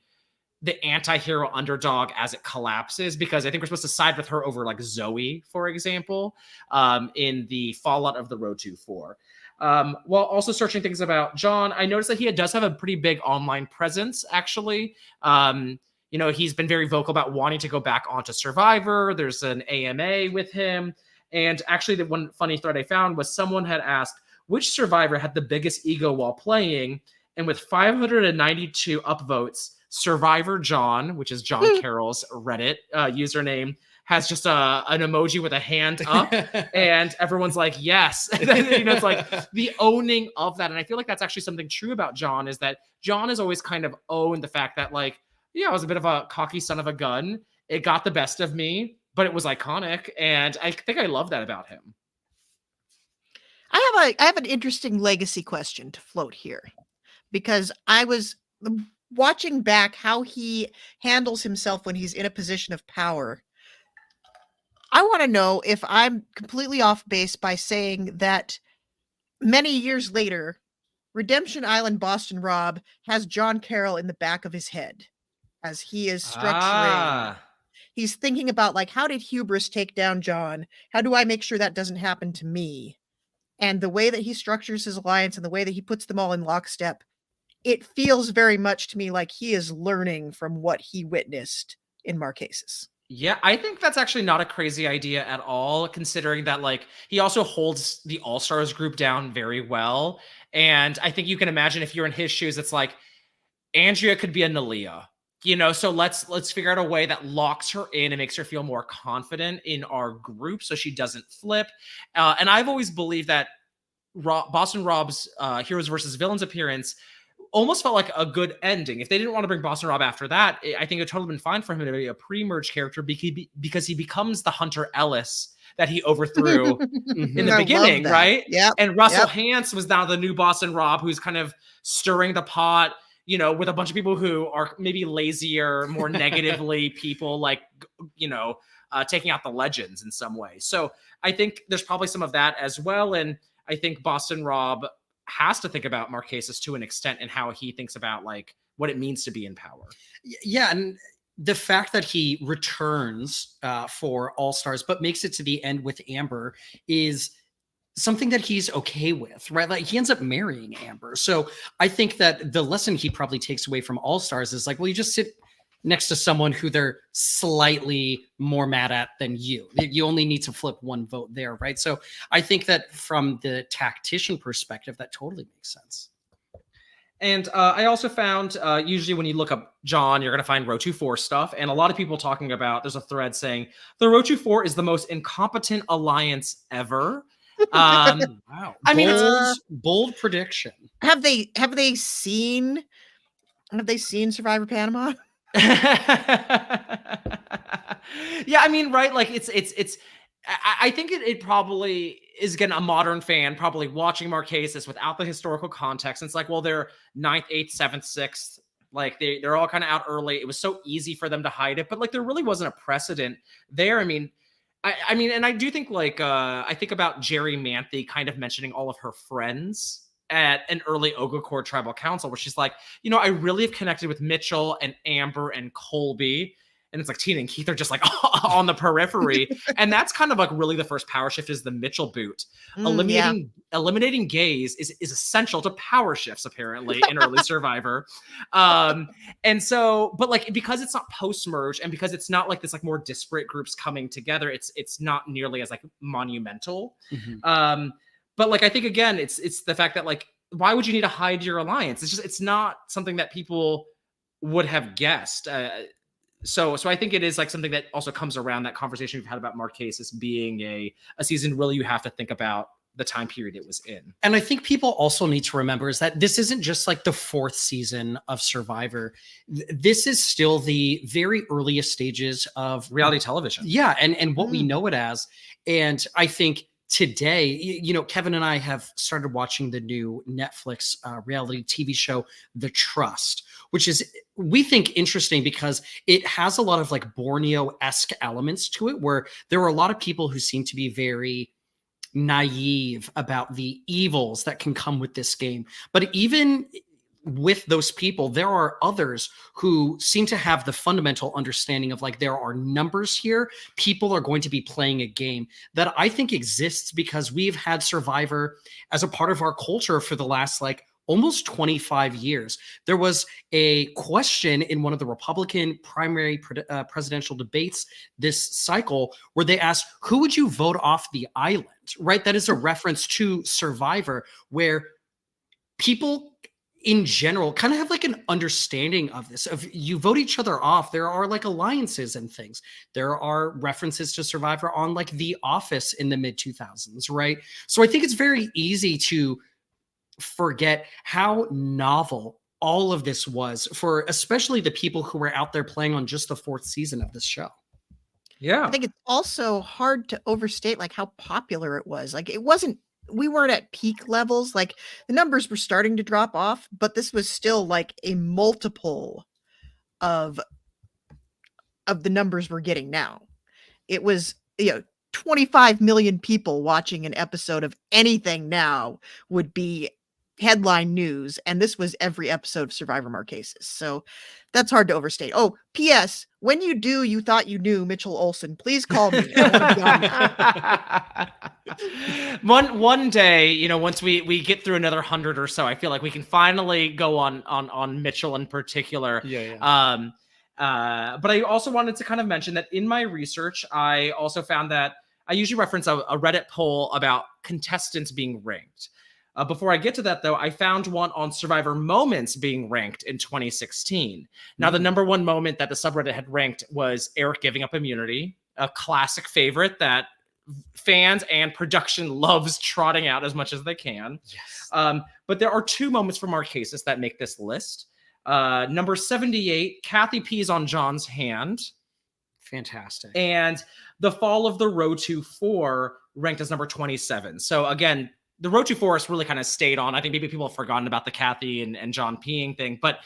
anti-hero underdog as it collapses, because I think we're supposed to side with her over like Zoe, for example, in the fallout of the Road to 4. While also searching things about John, I noticed that he does have a pretty big online presence, actually. He's been very vocal about wanting to go back onto Survivor. There's an AMA with him. And actually, the one funny thread I found was someone had asked, which Survivor had the biggest ego while playing? And with 592 upvotes, Survivor John, which is John Carroll's Reddit username, has just an emoji with a hand up, and everyone's like, yes. It's like the owning of that. And I feel like that's actually something true about John, is that John has always kind of owned the fact that like, I was a bit of a cocky son of a gun. It got the best of me, but it was iconic. And I think I love that about him. I have an interesting legacy question to float here, because I was watching back how he handles himself when he's in a position of power. I want to know if I'm completely off base by saying that many years later, Redemption Island Boston Rob has John Carroll in the back of his head as he is structuring. He's thinking about, like, how did hubris take down John? How do I make sure that doesn't happen to me? And the way that he structures his alliance and the way that he puts them all in lockstep, it feels very much to me like he is learning from what he witnessed in Marquesas. Yeah, I think that's actually not a crazy idea at all, considering that like he also holds the All-Stars group down very well. And I think you can imagine if you're in his shoes, it's like Andrea could be a Nalia, you know, so let's figure out a way that locks her in and makes her feel more confident in our group so she doesn't flip. And I've always believed that Boston Rob's Heroes versus Villains appearance almost felt like a good ending. If they didn't want to bring Boston Rob after that, I think it would totally been fine for him to be a pre-merge character because he becomes the Hunter Ellis that he overthrew in the beginning, right? Yeah. And Russell Hantz was now the new Boston Rob, who's kind of stirring the pot, you know, with a bunch of people who are maybe lazier, more negatively people, like, you know, taking out the legends in some way. So I think there's probably some of that as well. And I think Boston Rob has to think about Marquesas to an extent and how he thinks about like what it means to be in power. Yeah, and the fact that he returns for All-Stars but makes it to the end with Amber is something that he's okay with, right? Like he ends up marrying Amber. So I think that the lesson he probably takes away from All-Stars is like, well, you just sit next to someone who they're slightly more mad at than you. You only need to flip one vote there, right? So I think that from the tactician perspective, that totally makes sense. And I also found, usually when you look up John, you're going to find Row24 stuff. And a lot of people talking about, there's a thread saying, the Row24 is the most incompetent alliance ever. Wow. I mean, bold prediction. Have they seen Survivor Panama? Yeah, I mean, right, like it's I think it probably is getting a modern fan probably watching Marquesas without the historical context. And it's like, well, they're 9th, 8th, 7th, 6th, like they're all kind of out early. It was so easy for them to hide it, but like there really wasn't a precedent there. I mean, and I do think like I think about Jerry Manthe kind of mentioning all of her friends at an early Ogocore tribal council where she's like, you know, I really have connected with Mitchell and Amber and Colby. And it's like Tina and Keith are just like on the periphery. And that's kind of like really the first power shift is the Mitchell boot. Eliminating gays is essential to power shifts, apparently, in early Survivor. And so, but like, because it's not post-merge and because it's not like this like more disparate groups coming together, it's not nearly as like monumental. But like, I think again, it's the fact that like, why would you need to hide your alliance? It's not something that people would have guessed. So I think it is like something that also comes around that conversation we've had about Marquesas being a season really you have to think about the time period it was in. And I think people also need to remember is that this isn't just like the 4th season of Survivor. This is still the very earliest stages of reality television. Yeah, and what we know it as. And I think today, you know, Kevin and I have started watching the new Netflix reality TV show, The Trust, which is, we think, interesting because it has a lot of like Borneo-esque elements to it, where there are a lot of people who seem to be very naive about the evils that can come with this game. But even with those people, there are others who seem to have the fundamental understanding of like, there are numbers here. People are going to be playing a game that I think exists because we've had Survivor as a part of our culture for the last like almost 25 years. There was a question in one of the Republican primary presidential debates this cycle where they asked, who would you vote off the island, right? That is a reference to Survivor where people in general kind of have like an understanding of this. If you vote each other off, there are like alliances and things. There are references to Survivor on like The Office in the mid 2000s, right? So I think it's very easy to forget how novel all of this was for especially the people who were out there playing on just the 4th season of this show. Yeah. I think it's also hard to overstate like how popular it was. Like we weren't at peak levels. Like the numbers were starting to drop off, but this was still like a multiple of the numbers we're getting now. It was, you know, 25 million people watching an episode of anything now would be headline news, and this was every episode of Survivor Marquesas. So that's hard to overstate. Oh, P.S. When you do, you thought you knew Mitchell Olsen. Please call me. I want to be on that. one day, you know, once we get through another 100 or so, I feel like we can finally go on Mitchell in particular. Yeah. But I also wanted to kind of mention that in my research, I also found that I usually reference a Reddit poll about contestants being ranked. Before I get to that, though, I found one on Survivor moments being ranked in 2016. Now, the number one moment that the subreddit had ranked was Eric giving up immunity, a classic favorite that fans and production loves trotting out as much as they can. Yes. But there are two moments from Marquesas that make this list. Number 78, Kathy pees on John's hand. Fantastic. And the fall of the Road to 4 ranked as number 27. So again, the Road to Forest really kind of stayed on. I think maybe people have forgotten about the Kathy and John peeing thing, but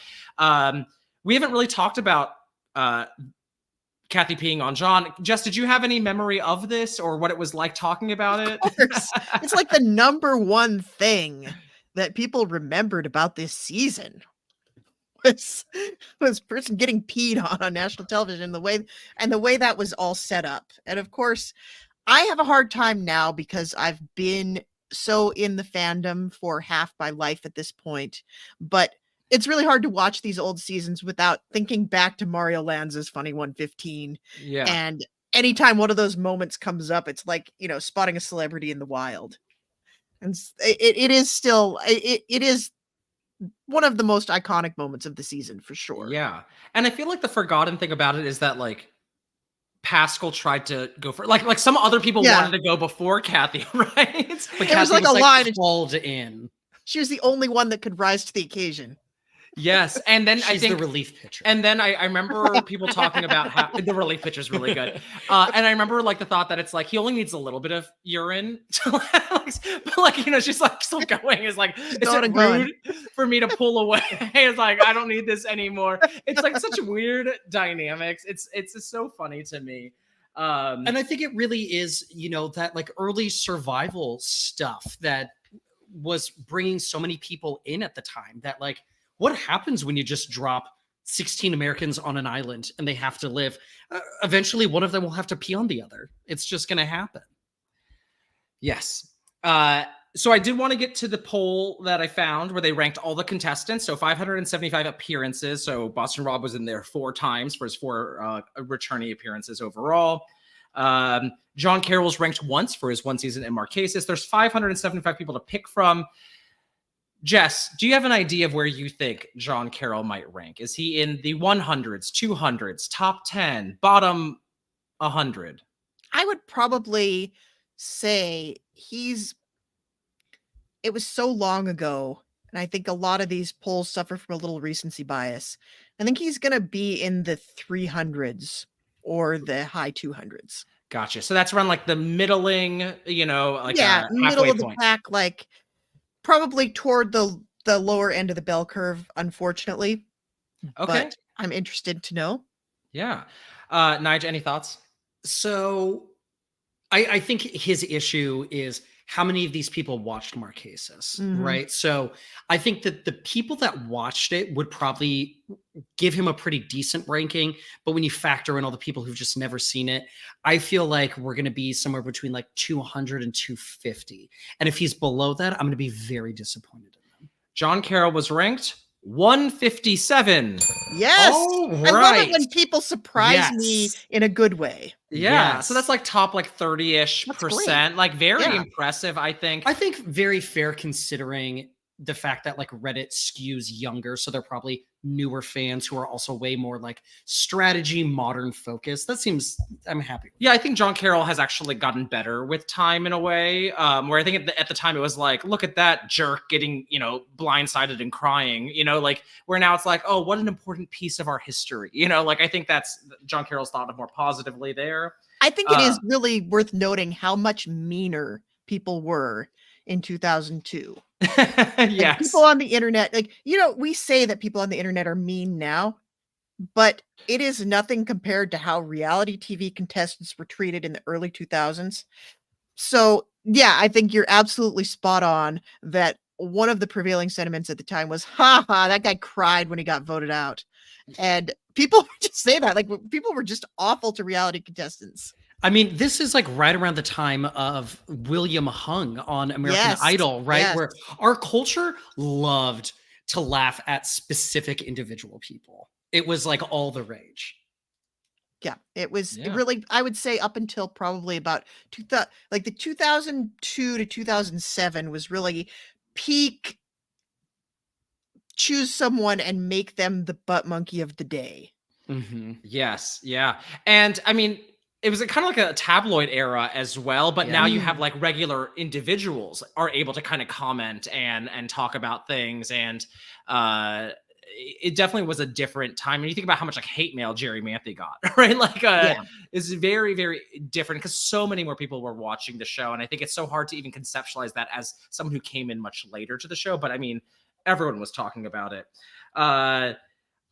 we haven't really talked about Kathy peeing on John. Jess, did you have any memory of this or what it was like talking about it? Of course. It's like the number one thing that people remembered about this season was person getting peed on national television, the way that was all set up. And of course, I have a hard time now because I've been so in the fandom for half my life at this point, but it's really hard to watch these old seasons without thinking back to Mario Lanza's Funny 115. Yeah. And anytime one of those moments comes up, it's like, you know, spotting a celebrity in the wild. And it is still, it is one of the most iconic moments of the season for sure. Yeah. And I feel like the forgotten thing about it is that like Pascal tried to go for like some other people wanted to go before Kathy, right? But It was like a line called in. She was the only one that could rise to the occasion. Yes, and then She's I think the relief pitcher. And then I remember people talking about how the relief pitcher is really good. And I remember like the thought that it's like he only needs a little bit of urine to but like, you know, she's like still going. It's like, is it rude for me to pull away? It's like, I don't need this anymore. It's like such weird dynamics. It's just so funny to me. And I think it really is, you know, that like early survival stuff that was bringing so many people in at the time that like, what happens when you just drop 16 Americans on an island and they have to live? Eventually, one of them will have to pee on the other. It's just going to happen. Yes. So I did want to get to the poll that I found where they ranked all the contestants. So 575 appearances. So Boston Rob was in there 4 times for his 4 returning appearances overall. John Carroll's ranked once for his 1 season in Marquesas. There's 575 people to pick from. Jess, do you have an idea of where you think John Carroll might rank? Is he in the 100s, 200s, top 10, bottom 100? I would probably say it was so long ago, and I think a lot of these polls suffer from a little recency bias. I think he's going to be in the 300s or the high 200s. Gotcha. So that's around like the middling, you know, like middle of the point. pack, like probably toward the lower end of the bell curve, unfortunately. Okay. But I'm interested to know. Yeah. Nigel, any thoughts? So I think his issue is how many of these people watched Marquesas, right? So I think that the people that watched it would probably give him a pretty decent ranking. But when you factor in all the people who've just never seen it, I feel like we're going to be somewhere between like 200 and 250. And if he's below that, I'm going to be very disappointed in him. John Carroll was ranked 157. Yes. Oh, right. I love it when people surprise me in a good way. Yeah. Yes. So that's like top like 30-ish percent. Like very impressive, I think. I think very fair considering the fact that like Reddit skews younger. So they're probably newer fans who are also way more like strategy, modern focused. That seems, I'm happy. Yeah, I think John Carroll has actually gotten better with time in a way, where I think at the time it was like, look at that jerk getting, you know, blindsided and crying, you know, like where now it's like, oh, what an important piece of our history. You know, like I think that's John Carroll's thought of more positively there. I think it is really worth noting how much meaner people were in 2002. Yes. People on the internet, like, you know, we say that people on the internet are mean now, but it is nothing compared to how reality TV contestants were treated in the early 2000s. So, yeah, I think you're absolutely spot on that one of the prevailing sentiments at the time was, "Ha ha, that guy cried when he got voted out." And people would just say that, like, people were just awful to reality contestants. I mean, this is like right around the time of William Hung on American Yes, Idol, right? yes. Where our culture loved to laugh at specific individual people. It was like all the rage. Yeah, it was Yeah. really, I would say up until probably about the 2002 to 2007 was really peak choose someone and make them the butt monkey of the day. Yes, yeah. And I mean, it was kind of like a tabloid era as well, but now you have Mm. like regular individuals are able to kind of comment and talk about things, and uh it definitely was a different time. And you think about how much like hate mail Jerry Manthey got, right? Like Yeah. it's very, very different because so many more people were watching the show. And I think it's so hard to even conceptualize that as someone who came in much later to the show. But I mean, everyone was talking about it.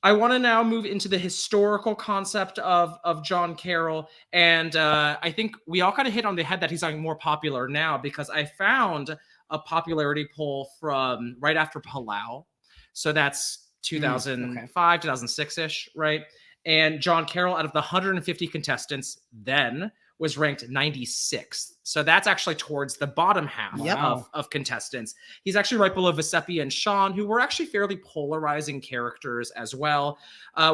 I want to now move into the historical concept of John Carroll, and I think we all kind of hit on the head that he's like more popular now because I found a popularity poll from right after Palau, so that's Okay. 2005, 2006 ish, right? And John Carroll, out of the 150 contestants, then was ranked 96th. So that's actually towards the bottom half Yep. of contestants. He's actually right below Vesepia and Sean, who were actually fairly polarizing characters as well.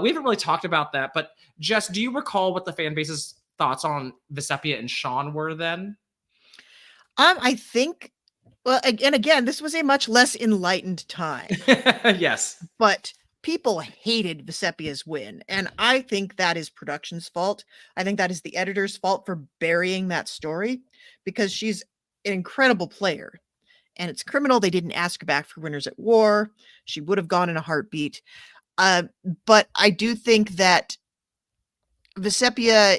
We haven't really talked about that, but Jess, do you recall what the fan base's thoughts on Vesepia and Sean were then? I think, well, and again, this was a much less enlightened time, Yes. but people hated Vesepia's win, and I think that is production's fault. I think that is the editor's fault for burying that story because she's an incredible player, and it's criminal they didn't ask her back for Winners at War. She would have gone in a heartbeat. Uh, but I do think that Vesepia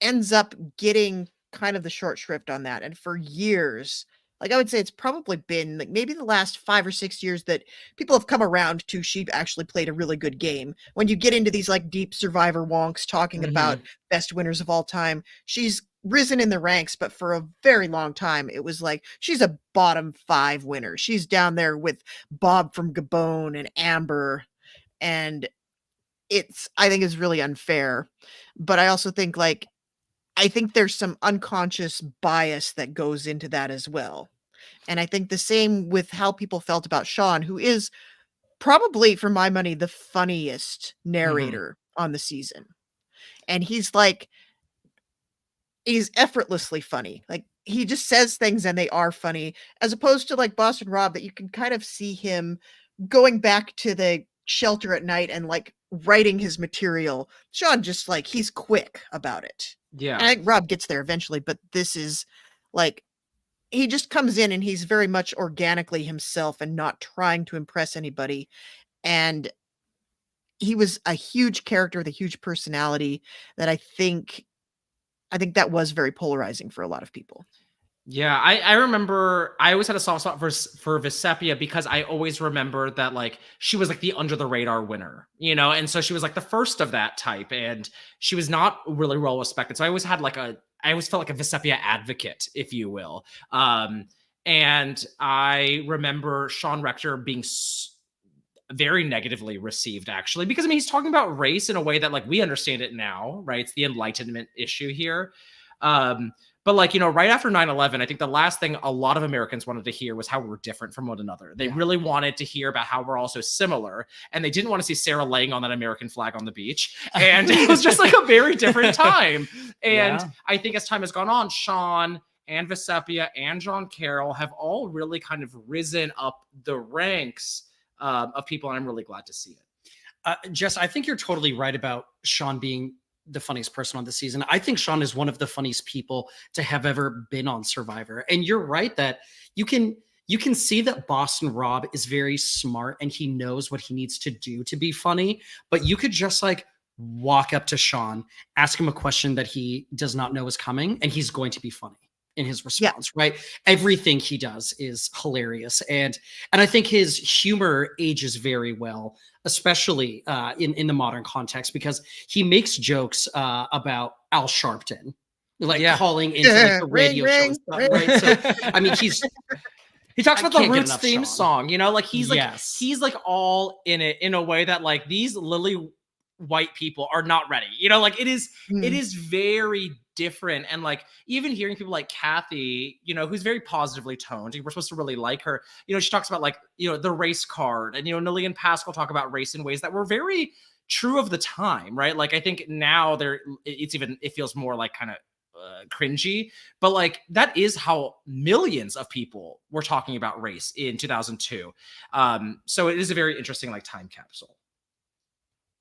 ends up getting kind of the short shrift on that. And for years, like I would say it's probably been like maybe the last 5 or 6 years that people have come around to she actually played a really good game. When you get into these like deep survivor wonks talking about best winners of all time, she's risen in the ranks, but for a very long time it was like she's a bottom 5 winner. She's down there with Bob from Gabon and Amber, and it's, I think, is really unfair. But I also think like I think there's some unconscious bias that goes into that as well. And I think the same with how people felt about Sean, who is probably, for my money, the funniest narrator on the season. And he's effortlessly funny. Like he just says things and they are funny, as opposed to like Boston Rob, that you can kind of see him going back to the shelter at night and like writing his material. Sean just like he's quick about it. Yeah. And I think Rob gets there eventually, but this is like he just comes in and he's very much organically himself and not trying to impress anybody. And he was a huge character with a huge personality that I think that was very polarizing for a lot of people. Yeah, I remember I always had a soft spot for Vesepia because I always remember that like she was like the under the radar winner, you know, and so she was like the first of that type, and she was not really well respected. So I always had like I always felt like a Vesepia advocate, if you will. And I remember Sean Rector being very negatively received, actually, because I mean he's talking about race in a way that like we understand it now, right? It's the Enlightenment issue here. But like, you know, right after 9/11, I think the last thing a lot of Americans wanted to hear was how we're different from one another. They really wanted to hear about how we're all so similar. And they didn't want to see Sarah laying on that American flag on the beach. And it was just like a very different time. And I think as time has gone on, Sean and Vesepia and John Carroll have all really kind of risen up the ranks of people. And I'm really glad to see it. Jess, I think you're totally right about Sean being the funniest person on the season. I think Sean is one of the funniest people to have ever been on Survivor. And you're right that you can see that Boston Rob is very smart and he knows what he needs to do to be funny, but you could just like walk up to Sean, ask him a question that he does not know is coming, and he's going to be funny. in his response, right? Everything he does is hilarious. And I think his humor ages very well, especially in the modern context, because he makes jokes about Al Sharpton, like calling into like the radio show and stuff, right? So I mean, he talks I about the can't get Roots enough theme Sean. song, you know, like he's Yes. like all in it in a way that like these lily white people are not ready, you know, like it is very different. And like even hearing people like Kathy, you know, who's very positively toned, we're supposed to really like her, you know, she talks about like, you know, the race card, and you know, Nelly and Pascal talk about race in ways that were very true of the time, right? Like I think now it feels more like kind of cringy, but like that is how millions of people were talking about race in 2002. So it is a very interesting like time capsule.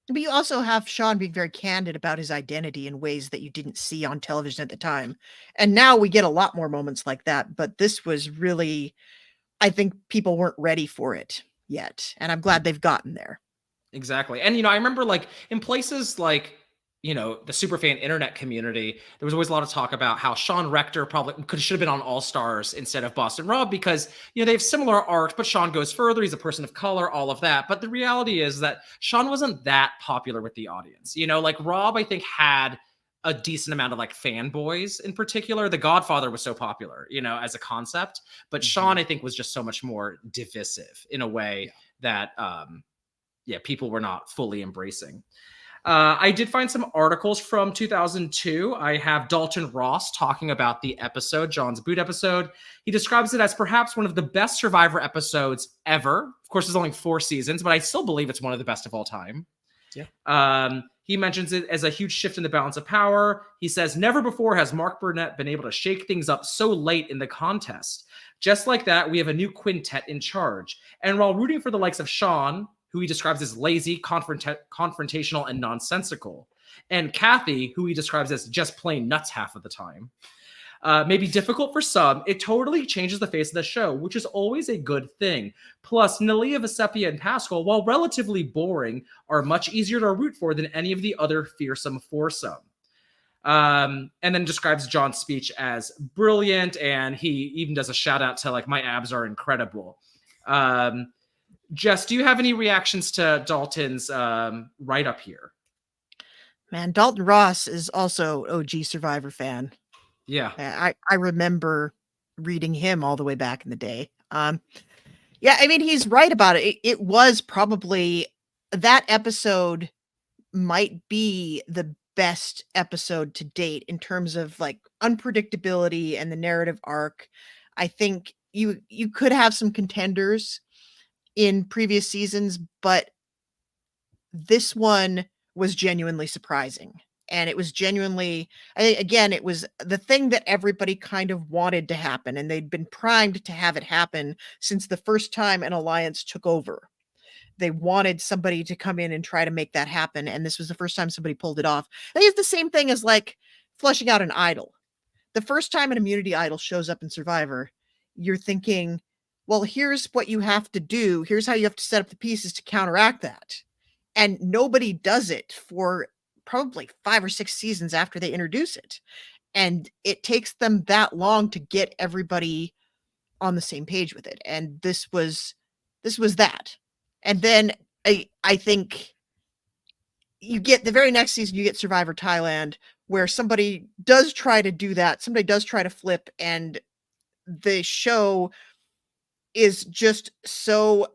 But you also have Sean being very candid about his identity in ways that you didn't see on television at the time. And now we get a lot more moments like that, but this was really, I think people weren't ready for it yet. And I'm glad they've gotten there. Exactly. And, you know, I remember like in places like, you know, the superfan internet community, there was always a lot of talk about how Sean Rector probably should have been on All Stars instead of Boston Rob because, you know, they have similar arcs, but Sean goes further. He's a person of color, all of that. But the reality is that Sean wasn't that popular with the audience. You know, like Rob, I think, had a decent amount of like fanboys in particular. The Godfather was so popular, you know, as a concept. But Sean, I think, was just so much more divisive in a way that, people were not fully embracing. I did find some articles from 2002. I have Dalton Ross talking about the episode, John's Boot episode. He describes it as perhaps one of the best Survivor episodes ever. Of course, there's only 4 seasons, but I still believe it's one of the best of all time. Yeah. He mentions it as a huge shift in the balance of power. He says, never before has Mark Burnett been able to shake things up so late in the contest. Just like that, we have a new quintet in charge. And while rooting for the likes of Sean, who he describes as lazy, confrontational, and nonsensical, and Kathy, who he describes as just plain nuts half of the time, may be difficult for some, it totally changes the face of the show, which is always a good thing. Plus, Nalia, Vesepia, and Pascal, while relatively boring, are much easier to root for than any of the other fearsome foursome. And then describes John's speech as brilliant, and he even does a shout out to like, my abs are incredible. Jess, do you have any reactions to Dalton's write-up here? Man, Dalton Ross is also OG Survivor fan. Yeah. I remember reading him all the way back in the day. Yeah, I mean, he's right about it. It was probably, that episode might be the best episode to date in terms of like unpredictability and the narrative arc. I think you could have some contenders in previous seasons, but this one was genuinely surprising. And it was genuinely, I think, again, it was the thing that everybody kind of wanted to happen, and they'd been primed to have it happen since the first time an alliance took over. They wanted somebody to come in and try to make that happen, and this was the first time somebody pulled it off. I think it's the same thing as like flushing out an idol. The first time an immunity idol shows up in Survivor, you're thinking, well, here's what you have to do. Here's how you have to set up the pieces to counteract that. And nobody does it for probably 5 or 6 seasons after they introduce it. And it takes them that long to get everybody on the same page with it. And this was that. And then I think you get the very next season, you get Survivor Thailand, where somebody does try to do that. Somebody does try to flip, and the show is just so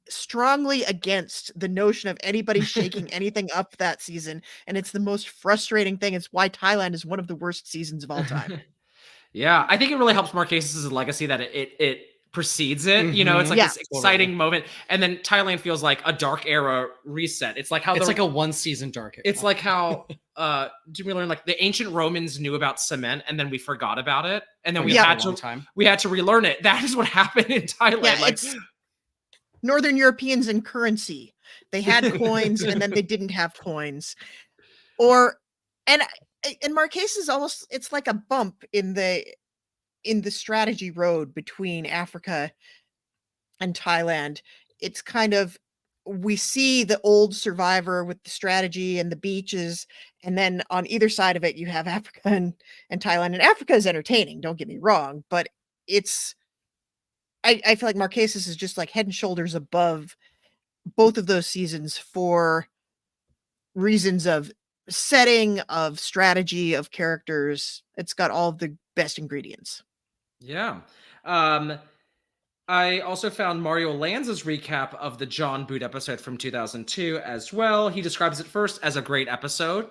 strongly against the notion of anybody shaking anything up that season. And it's the most frustrating thing. It's why Thailand is one of the worst seasons of all time. Yeah, I think it really helps Marquesas' legacy that it precedes it. You know, it's like this exciting moment, and then Thailand feels like a dark era reset. It's like how it's like a 1 season dark era. It's like how do we learn like the ancient Romans knew about cement and then we forgot about it, and then we had to relearn it. That is what happened in Thailand. Yeah, like Northern Europeans and currency. They had coins and then they didn't have coins. And Marquesas is almost, it's like a bump in the strategy road between Africa and Thailand. It's kind of, we see the old Survivor with the strategy and the beaches, and then on either side of it, you have Africa and Thailand. And Africa is entertaining, don't get me wrong, but it's I feel like Marquesas is just like head and shoulders above both of those seasons for reasons of setting, of strategy, of characters. It's got all of the best ingredients. Yeah. I also found Mario Lanza's recap of the John Boot episode from 2002 as well. He describes it first as a great episode,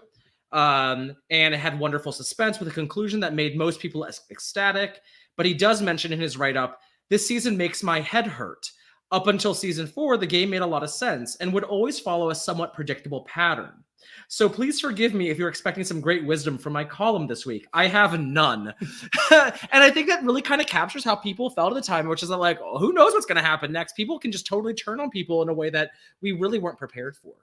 and it had wonderful suspense with a conclusion that made most people ecstatic. But he does mention in his write-up, this season makes my head hurt. Up until season 4, the game made a lot of sense and would always follow a somewhat predictable pattern. So please forgive me if you're expecting some great wisdom from my column this week. I have none. And I think that really kind of captures how people felt at the time, which is that like, oh, who knows what's going to happen next? People can just totally turn on people in a way that we really weren't prepared for.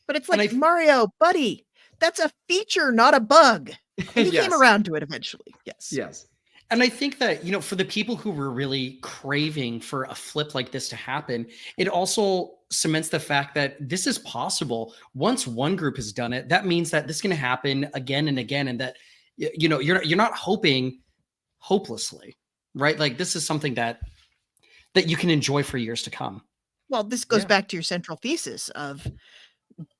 But it's like, Mario, buddy, that's a feature, not a bug. And he came around to it eventually. Yes. Yes. And I think that, for the people who were really craving for a flip like this to happen, it also cements the fact that this is possible. Once one group has done it, that means that this is going to happen again and again. And that, you're not hoping hopelessly, right? Like this is something that you can enjoy for years to come. Well, this goes back to your central thesis of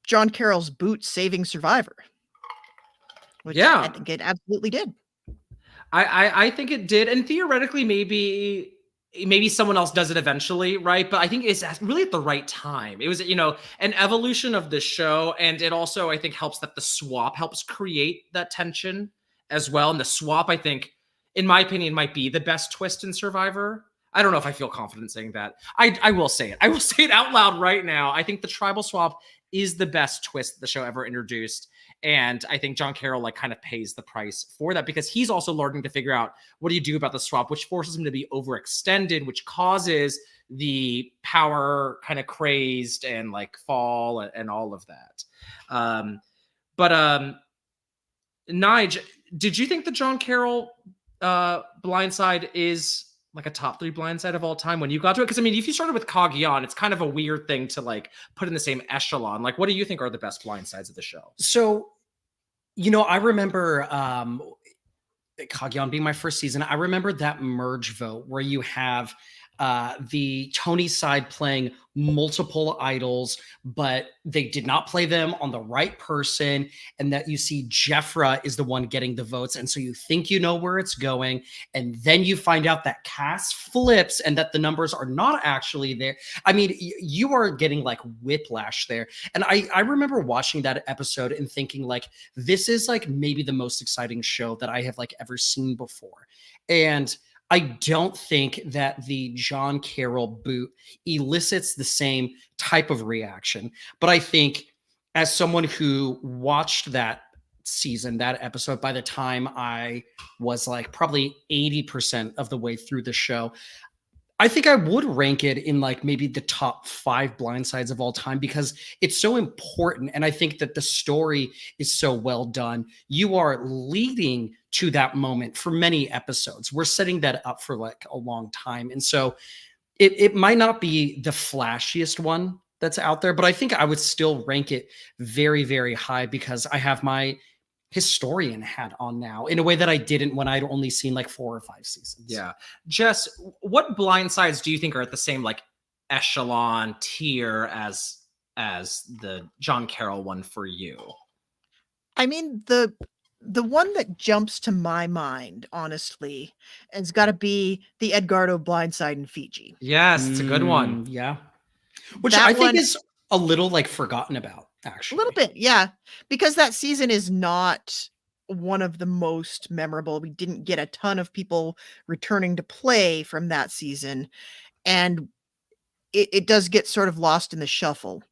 John Carroll's boot saving Survivor. Which I think it absolutely did. I think it did, and theoretically, maybe someone else does it eventually, right? But I think it's really at the right time. It was, an evolution of the show, and it also, I think, helps that the swap helps create that tension as well. And the swap, I think, in my opinion, might be the best twist in Survivor. I don't know if I feel confident saying that. I will say it. I will say it out loud right now. I think the tribal swap is the best twist the show ever introduced. And I think John Carroll kind of pays the price for that because he's also learning to figure out what do you do about the swap, which forces him to be overextended, which causes the power kind of crazed and fall and all of that. But Nigel, did you think the John Carroll blindside is a top 3 blindside of all time when you got to it? Because if you started with Cagayan, it's kind of a weird thing to put in the same echelon. What do you think are the best blindsides of the show? So, I remember Cagayan being my first season. I remember that merge vote where you have the Tony side playing multiple idols, but they did not play them on the right person. And that you see Jeffra is the one getting the votes. And so you think you know where it's going. And then you find out that cast flips and that the numbers are not actually there. You are getting whiplash there. And I remember watching that episode and thinking this is maybe the most exciting show that I have ever seen before. And I don't think that the John Carroll boot elicits the same type of reaction. But I think as someone who watched that season, that episode, by the time I was probably 80% of the way through the show, I think I would rank it in maybe the top 5 blindsides of all time because it's so important. And I think that the story is so well done. You are leading to that moment for many episodes. We're setting that up for a long time. And so it might not be the flashiest one that's out there, but I think I would still rank it very, very high because I have my historian hat on now in a way that I didn't when I'd only seen 4 or 5 seasons. Yeah. Jess, what blindsides do you think are at the same echelon tier as the John Carroll one for you? The one that jumps to my mind, honestly, has got to be the Edgardo blindside in Fiji. Yes, it's a good one. Yeah. Which I think is a little forgotten about. Actually, a little bit, yeah, because that season is not one of the most memorable. We didn't get a ton of people returning to play from that season, and it does get sort of lost in the shuffle.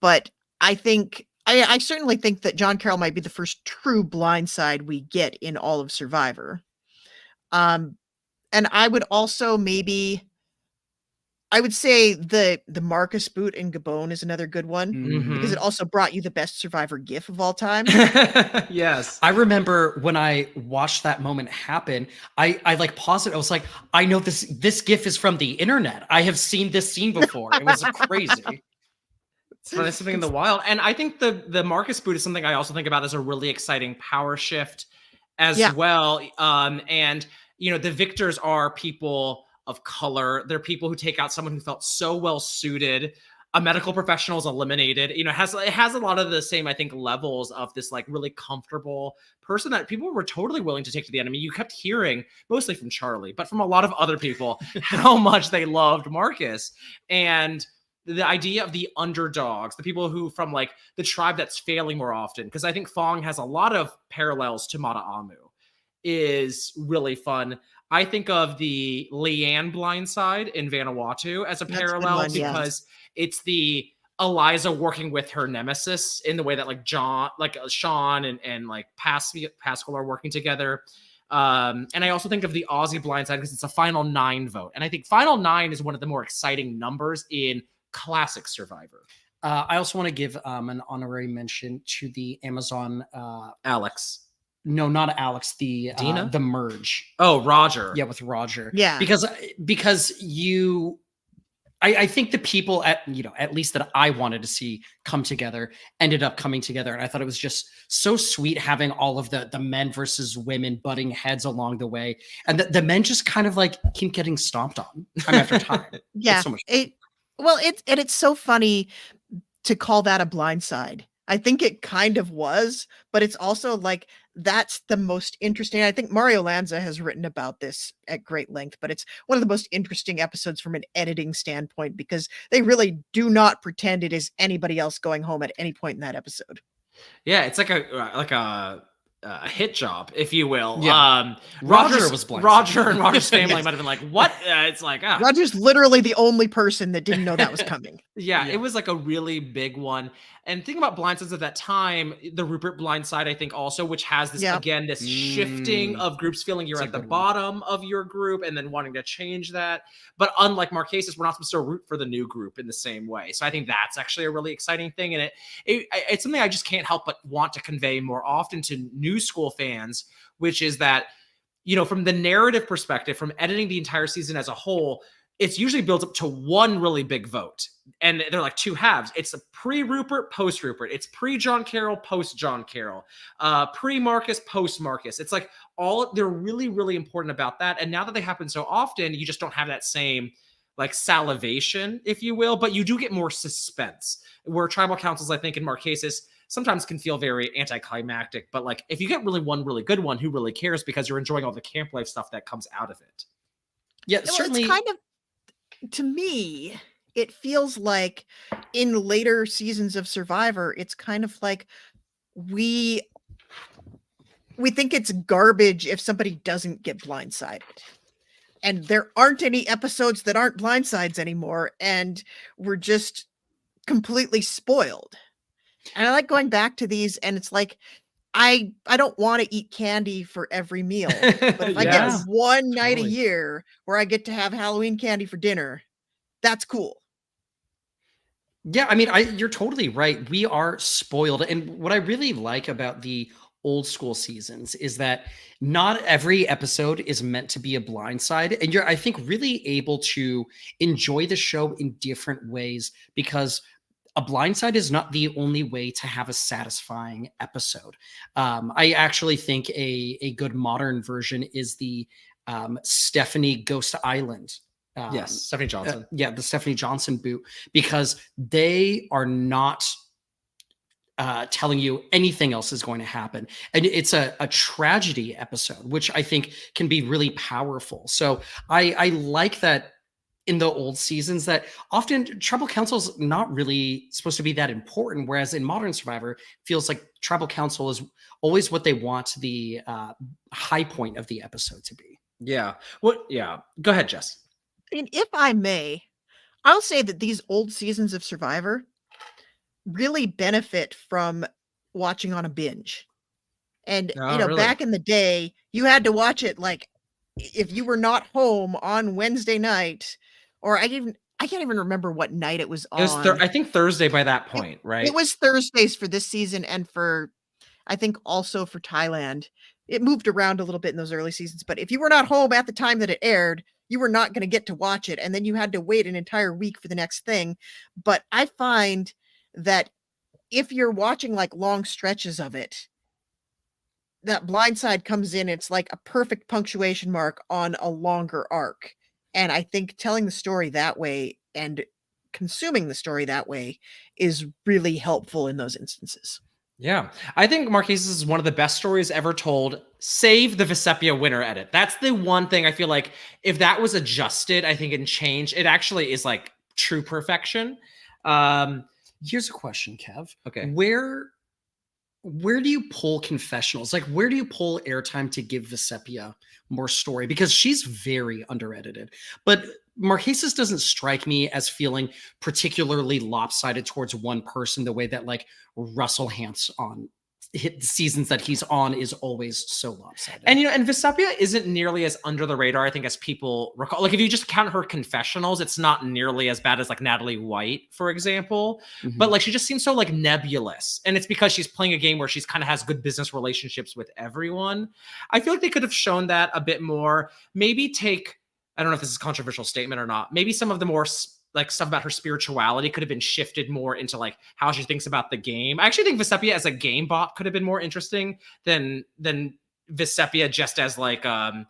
But I think I certainly think that John Carroll might be the first true blindside we get in all of Survivor. And I would also I would say the Marcus boot in Gabon is another good one because it also brought you the best Survivor gif of all time. Yes. I remember when I watched that moment happen, I paused it. I was like, I know this gif is from the internet. I have seen this scene before. It was crazy. Running something in the wild. And I think the Marcus boot is something I also think about as a really exciting power shift as well. And the victors are people of color. They're people who take out someone who felt so well suited. A medical professional is eliminated. It has a lot of the same, I think, levels of this like really comfortable person that people were totally willing to take to the enemy. You kept hearing, mostly from Charlie, but from a lot of other people, how much they loved Marcus. And the idea of the underdogs, the people who from like the tribe that's failing more often, because I think Fong has a lot of parallels to Mata Amu, is really fun. I think of the Leanne blindside in Vanuatu as a parallel because it's the Eliza working with her nemesis in the way that like Sean and like Pascal are working together. And I also think of the Aussie blindside because it's a final 9 vote. And I think final 9 is one of the more exciting numbers in classic Survivor. I also want to give an honorary mention to the Amazon Alex. No, not Alex. The Dina? The merge. Oh, Roger. Yeah, with Roger. Yeah, because I think the people at least that I wanted to see come together ended up coming together, and I thought it was just so sweet having all of the men versus women butting heads along the way, and the men just kind of like keep getting stomped on time after time. Yeah, it's so much it's so funny to call that a blindside. I think it kind of was, but it's also like that's the most interesting. I think Mario Lanza has written about this at great length, but it's one of the most interesting episodes from an editing standpoint because they really do not pretend it is anybody else going home at any point in that episode. Yeah, it's like a hit job, if you will. Yeah. Roger was blind. Roger and Roger's family might have been like, what? It's like, Roger's literally the only person that didn't know that was coming. Yeah, it was like a really big one. And thinking about blindsides at that time, the Rupert blindside, I think also, which has this, again, this shifting of groups feeling you're at the bottom of your group and then wanting to change that. But unlike Marquesas, we're not supposed to root for the new group in the same way. So I think that's actually a really exciting thing. And it's something I just can't help but want to convey more often to new school fans, which is that, from the narrative perspective, from editing the entire season as a whole, it's usually built up to one really big vote. And they're like 2 halves. It's a pre-Rupert, post-Rupert. It's pre-John Carroll, post-John Carroll. Pre-Marcus, post-Marcus. It's like they're really, really important about that. And now that they happen so often, you just don't have that same like salivation, if you will, but you do get more suspense. Where tribal councils, I think in Marquesas, sometimes can feel very anticlimactic. But like if you get one really good one, who really cares because you're enjoying all the camp life stuff that comes out of it. Yeah, certainly. It's kind of, to me, it feels like in later seasons of Survivor, it's kind of like we think it's garbage if somebody doesn't get blindsided. And there aren't any episodes that aren't blindsides anymore, and we're just completely spoiled. And I like going back to these, and it's like, I don't want to eat candy for every meal, but if I get one night a year where I get to have Halloween candy for dinner, that's cool. Yeah, I mean, you're totally right. We are spoiled. And what I really like about the old school seasons is that not every episode is meant to be a blindside. And you're, I think, really able to enjoy the show in different ways because a blindside is not the only way to have a satisfying episode. I actually think a good modern version is the Stephanie Ghost Island. Yes, Stephanie Johnson. The Stephanie Johnson boot, because they are not telling you anything else is going to happen. And it's a tragedy episode, which I think can be really powerful. So I like that in the old seasons that often tribal council is not really supposed to be that important. Whereas in modern Survivor, it feels like tribal council is always what they want the high point of the episode to be. Yeah. Go ahead, Jess. And if I may, I'll say that these old seasons of Survivor really benefit from watching on a binge. And, really? Back in the day, you had to watch it like if you were not home on Wednesday night, or I can't even remember what night it was on. It was I think Thursday by that point, right? It was Thursdays for this season and for, I think also for Thailand. It moved around a little bit in those early seasons, but if you were not home at the time that it aired, you were not going to get to watch it. And then you had to wait an entire week for the next thing. But I find that if you're watching like long stretches of it, that blindside comes in, it's like a perfect punctuation mark on a longer arc. And I think telling the story that way and consuming the story that way is really helpful in those instances. Yeah, I think Marquesas is one of the best stories ever told. Save the Vesepia winner edit. That's the one thing I feel like if that was adjusted, I think and changed, it actually is like true perfection. Here's a question, Kev. Okay. Where do you pull confessionals? Like, where do you pull airtime to give Vesepia more story? Because she's very under-edited. But Marquesas doesn't strike me as feeling particularly lopsided towards one person the way that like Russell Hantz on hit the seasons that he's on is always so lopsided. And and Vesepia isn't nearly as under the radar, I think, as people recall. Like if you just count her confessionals, it's not nearly as bad as like Natalie White, for example. But like she just seems so like nebulous. And it's because she's playing a game where she's kind of has good business relationships with everyone. I feel like they could have shown that a bit more. Maybe take, I don't know if this is a controversial statement or not, maybe some of the more like stuff about her spirituality could have been shifted more into like how she thinks about the game. I actually think Vesepia as a game bot could have been more interesting than Vesepia just as like the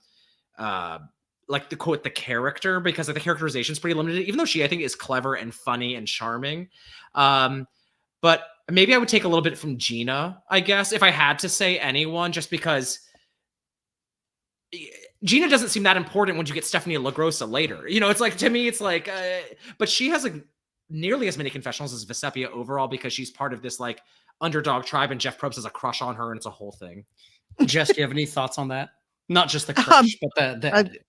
quote the character, because like the characterization is pretty limited, even though she I think is clever and funny and charming. But maybe I would take a little bit from Gina, I guess, if I had to say anyone, just because Gina doesn't seem that important when you get Stephanie LaGrossa later. It's like, to me, it's like, but she has like nearly as many confessionals as Vesepia overall because she's part of this like underdog tribe and Jeff Probst has a crush on her and it's a whole thing. Jess, do you have any thoughts on that? Not just the crush, but the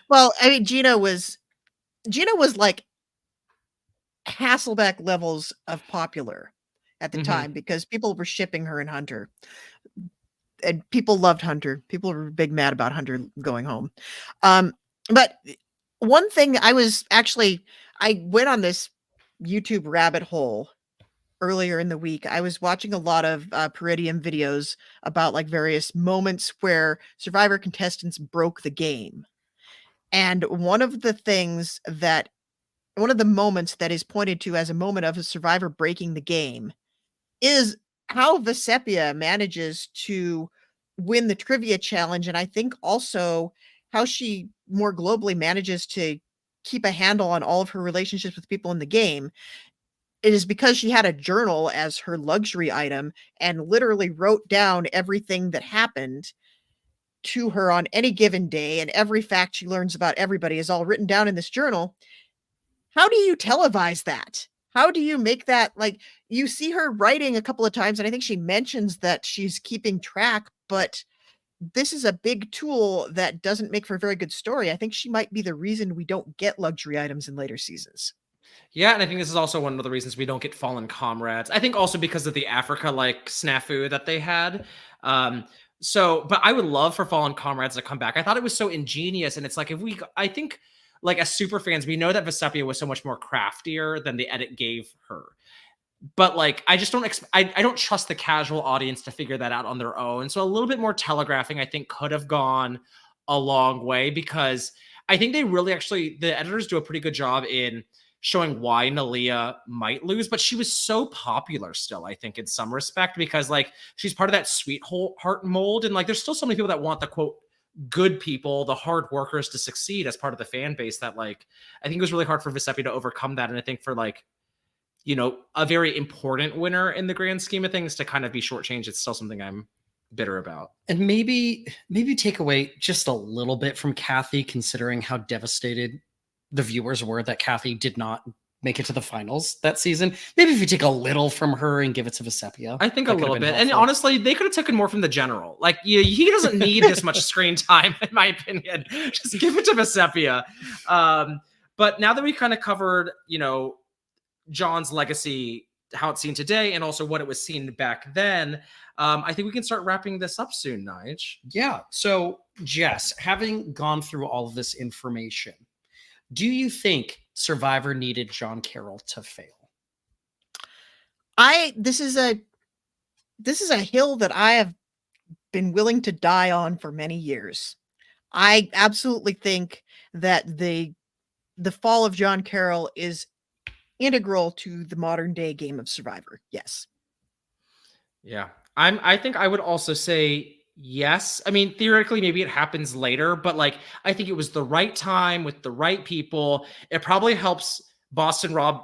well, I mean, Gina was like Hasselbeck levels of popular at the time because people were shipping her and Hunter. And people loved Hunter. People were big mad about Hunter going home. But one thing I went on this YouTube rabbit hole earlier in the week. I was watching a lot of Peridium videos about like various moments where Survivor contestants broke the game. And one of the moments that is pointed to as a moment of a Survivor breaking the game is how Vesepia manages to win the trivia challenge. And I think also how she more globally manages to keep a handle on all of her relationships with people in the game. It is because she had a journal as her luxury item and literally wrote down everything that happened to her on any given day. And every fact she learns about everybody is all written down in this journal. How do you televise that? How do you make that, like, you see her writing a couple of times, and I think she mentions that she's keeping track, but this is a big tool that doesn't make for a very good story. I think she might be the reason we don't get luxury items in later seasons. Yeah, and I think this is also one of the reasons we don't get fallen comrades. I think also because of the Africa like snafu that they had. But I would love for fallen comrades to come back. I thought it was so ingenious, and it's like I think like as super fans, we know that Vesepia was so much more craftier than the edit gave her. But like, I just don't I don't trust the casual audience to figure that out on their own. So a little bit more telegraphing, I think, could have gone a long way, because I think they really the editors do a pretty good job in showing why Nalia might lose, but she was so popular still, I think, in some respect, because like she's part of that sweetheart mold. And like, there's still so many people that want the quote, good people, the hard workers to succeed as part of the fan base that like, I think it was really hard for Vesepia to overcome that. And I think for like, a very important winner in the grand scheme of things to kind of be shortchanged, it's still something I'm bitter about. And maybe take away just a little bit from Kathy, considering how devastated the viewers were that Kathy did not make it to the finals that season. Maybe if you take a little from her and give it to Vesepia. I think a little bit. Helpful. And honestly, they could have taken more from the general. Like, he doesn't need this much screen time, in my opinion. Just give it to Vesepia. But now that we kind of covered, John's legacy, how it's seen today, and also what it was seen back then, I think we can start wrapping this up soon, Nige. Yeah. So, Jess, having gone through all of this information, do you think Survivor needed John Carroll to fail? This is a hill that I have been willing to die on for many years. I absolutely think that the fall of John Carroll is integral to the modern day game of Survivor. Yes. Yeah. I think I would also say yes. I mean, theoretically, maybe it happens later, but like I think it was the right time with the right people. It probably helps Boston Rob,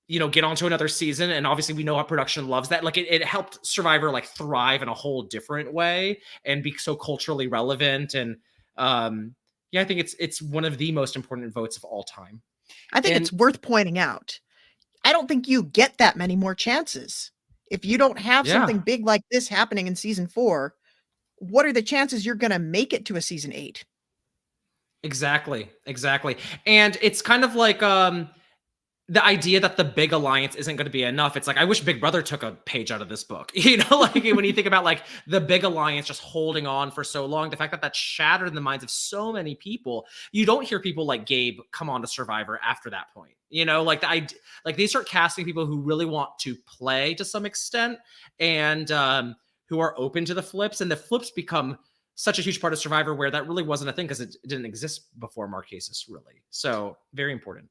get onto another season. And obviously we know how production loves that. Like it helped Survivor like thrive in a whole different way and be so culturally relevant. And yeah, I think it's one of the most important votes of all time. I think it's worth pointing out. I don't think you get that many more chances. If you don't have something big like this happening in season 4, what are the chances you're going to make it to a season 8? Exactly. And it's kind of like the idea that the big alliance isn't going to be enough. It's like, I wish Big Brother took a page out of this book. Like when you think about like the big alliance just holding on for so long, the fact that that shattered the minds of so many people, you don't hear people like Gabe come on to Survivor after that point. Like they start casting people who really want to play to some extent and who are open to the flips, and the flips become such a huge part of Survivor where that really wasn't a thing because it didn't exist before Marquesas really. So very important.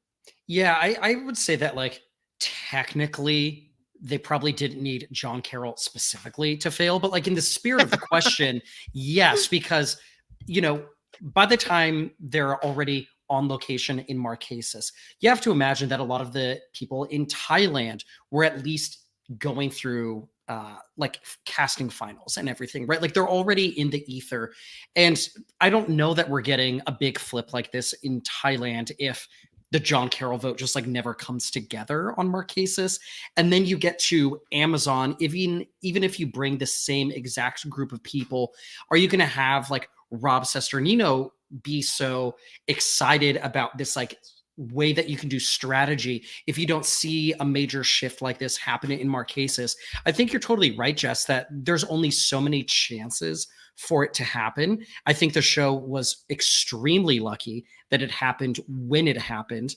Yeah, I would say that like technically they probably didn't need John Carroll specifically to fail, but like in the spirit of the question, yes, because by the time they're already on location in Marquesas, you have to imagine that a lot of the people in Thailand were at least going through like casting finals and everything, right? Like they're already in the ether. And I don't know that we're getting a big flip like this in Thailand if the John Carroll vote just like never comes together on Marquesas. And then you get to Amazon, even if you bring the same exact group of people, are you going to have like Rob Sesternino be so excited about this like way that you can do strategy if you don't see a major shift like this happening in Marquesas? I think you're totally right, Jess, that there's only so many chances for it to happen. I think the show was extremely lucky that it happened when it happened.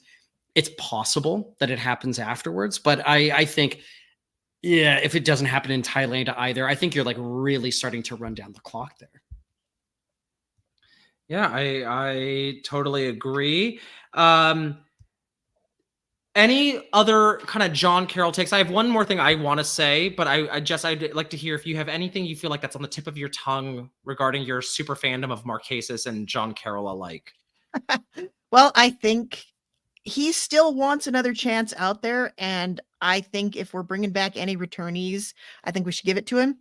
It's possible that it happens afterwards, but I think, yeah, if it doesn't happen in Thailand either, I think you're like really starting to run down the clock there. Yeah, I totally agree. Any other kind of John Carroll takes? I have one more thing I want to say, but I'd like to hear if you have anything you feel like that's on the tip of your tongue regarding your super fandom of Marquesas and John Carroll alike. Well, I think he still wants another chance out there, and I think if we're bringing back any returnees, I think we should give it to him.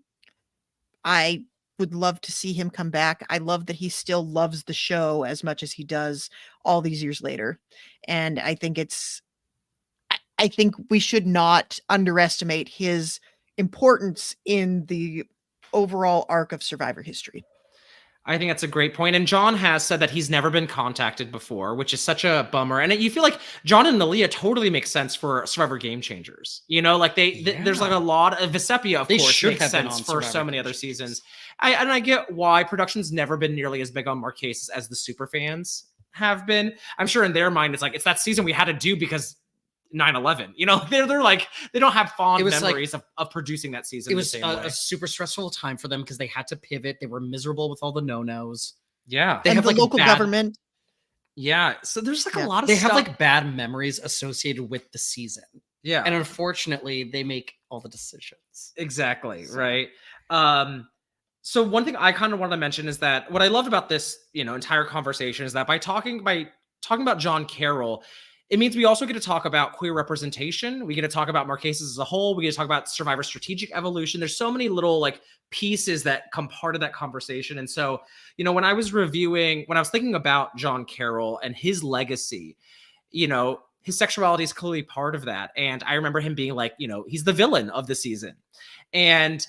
I would love to see him come back. I love that he still loves the show as much as he does all these years later. And I think we should not underestimate his importance in the overall arc of Survivor history. I think that's a great point. And John has said that he's never been contacted before, which is such a bummer. And you feel like John and Nalia totally make sense for Survivor Game Changers. Like there's like a lot of Vesepia, of course, makes sense for so many other seasons. I get why production's never been nearly as big on Marquesas as the super fans have been. I'm sure in their mind, it's like, it's that season we had to do because 9/11. They're like, they don't have fond memories of producing that season. It was a super stressful time for them because they had to pivot. They were miserable with all the no-nos. Yeah. They have the local government. Yeah. So there's like a lot of stuff. They have like bad memories associated with the season. Yeah. And unfortunately, they make all the decisions. Exactly. So. Right. So one thing I kind of want to mention is that what I loved about this, entire conversation is that by talking about John Carroll, it means we also get to talk about queer representation. We get to talk about Marquesas as a whole. We get to talk about Survivor strategic evolution. There's so many little like pieces that come part of that conversation. And so, when I was thinking about John Carroll and his legacy, his sexuality is clearly part of that. And I remember him being like, he's the villain of the season. And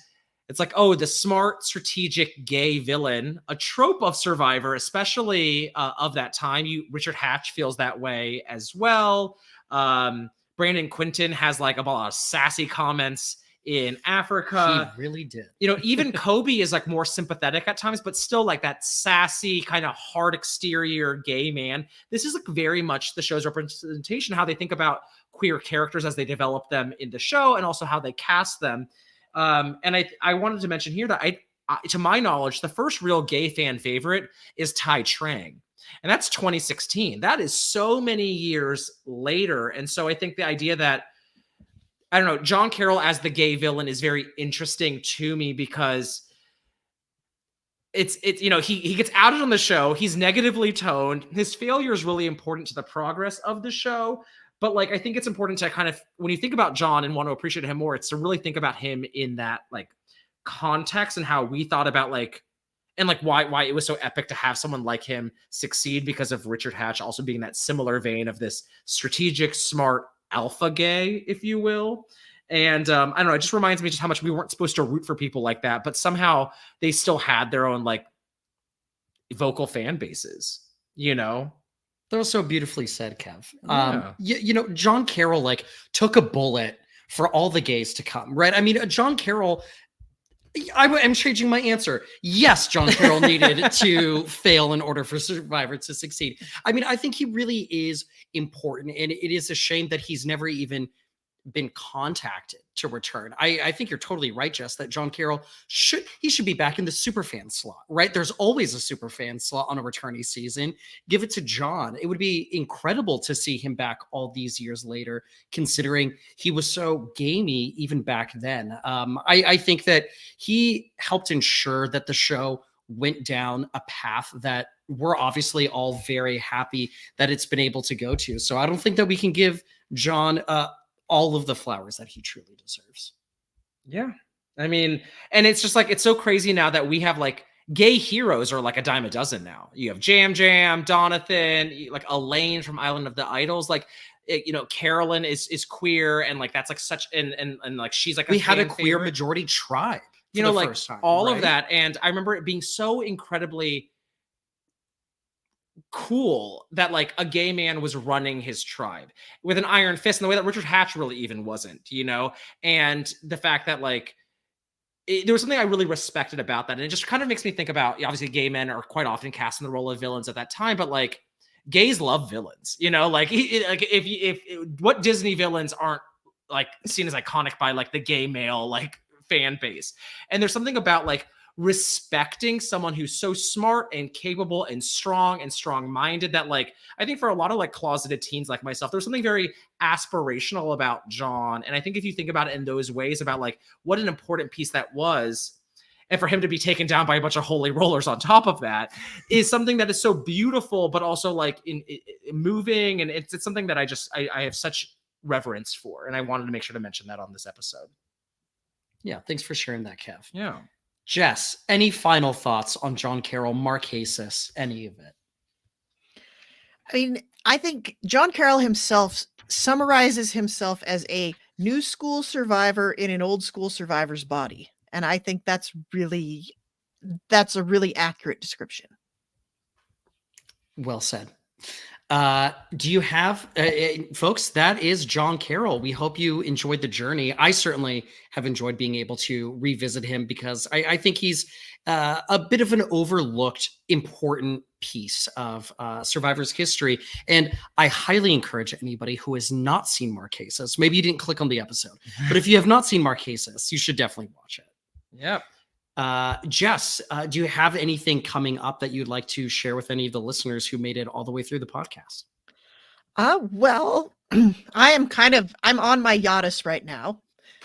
it's like, oh, the smart, strategic, gay villain, a trope of Survivor, especially of that time. Richard Hatch feels that way as well. Brandon Quinton has like a lot of sassy comments in Africa. He really did. Even Kobe is like more sympathetic at times, but still like that sassy kind of hard exterior gay man. This is like very much the show's representation, how they think about queer characters as they develop them in the show and also how they cast them. And I wanted to mention here that to my knowledge, the first real gay fan favorite is Tai Trang. And that's 2016. That is so many years later. And so I think the idea that, I don't know, John Carroll as the gay villain is very interesting to me because it's he gets outed on the show. He's negatively toned. His failure is really important to the progress of the show. But like, I think it's important to kind of, when you think about John and want to appreciate him more, it's to really think about him in that like context and how we thought about like, and like why it was so epic to have someone like him succeed because of Richard Hatch also being that similar vein of this strategic, smart alpha gay, if you will. And I don't know, it just reminds me just how much we weren't supposed to root for people like that, but somehow they still had their own like vocal fan bases, you know? That was so beautifully said, Kev. Yeah. You know, John Carroll like took a bullet for all the gays to come, right? I mean, John Carroll, I'm changing my answer. Yes, John Carroll needed to fail in order for Survivor to succeed. I mean, I think he really is important, and it is a shame that he's never even been contacted to return. I think you're totally right, Jess, that John Carroll should be back in the superfan slot, right? There's always a superfan slot on a returnee season. Give it to John. It would be incredible to see him back all these years later, considering he was so gamey even back then. I think that he helped ensure that the show went down a path that we're obviously all very happy that it's been able to go to. So I don't think that we can give John all of the flowers that he truly deserves. Yeah. I mean, and it's just like, it's so crazy now that we have like gay heroes are like a dime a dozen now. You have Jam Jam, Donathan, like Elaine from Island of the Idols. Like, you know, Carolyn is queer, and like that's like such and like she's like we had a queer favorite. Majority tribe, you know, like time, all right? of that. And I remember it being so incredibly cool that like a gay man was running his tribe with an iron fist in the way that Richard Hatch really even wasn't, you know? And the fact that like there was something I really respected about that. And it just kind of makes me think about, obviously gay men are quite often cast in the role of villains at that time, but like gays love villains, you know, like, if what Disney villains aren't like seen as iconic by like the gay male, like fan base. And there's something about like respecting someone who's so smart and capable and strong-minded that like, I think for a lot of like closeted teens like myself, there's something very aspirational about John. And I think if you think about it in those ways about like what an important piece that was, and for him to be taken down by a bunch of holy rollers on top of that is something that is so beautiful, but also like in moving. And it's something that I have such reverence for. And I wanted to make sure to mention that on this episode. Yeah. Thanks for sharing that, Kev. Yeah. Jess, any final thoughts on John Carroll, Marquesas, any of it? I mean, I think John Carroll himself summarizes himself as a new school survivor in an old school survivor's body. And I think that's a really accurate description. Well said. Do you have, folks, that is John Carroll. We hope you enjoyed the journey. I certainly have enjoyed being able to revisit him because I think he's a bit of an overlooked, important piece of Survivor's history. And I highly encourage anybody who has not seen Marquesas, maybe you didn't click on the episode, but if you have not seen Marquesas, you should definitely watch it. Yep. Jess, do you have anything coming up that you'd like to share with any of the listeners who made it all the way through the podcast? Well, I'm on my Yachtis right now.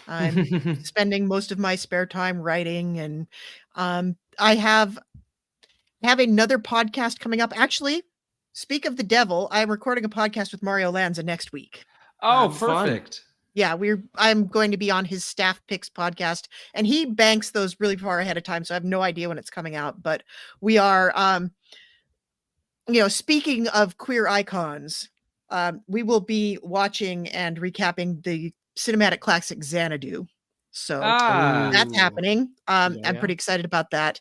I'm spending most of my spare time writing, and I have another podcast coming up. Actually, speak of the devil, I'm recording a podcast with Mario Lanza next week. Oh, perfect. Fun. Yeah, I'm going to be on his Staff Picks podcast, and he banks those really far ahead of time, so I have no idea when it's coming out. But we are, speaking of queer icons, we will be watching and recapping the cinematic classic Xanadu. So that's happening. I'm pretty excited about that.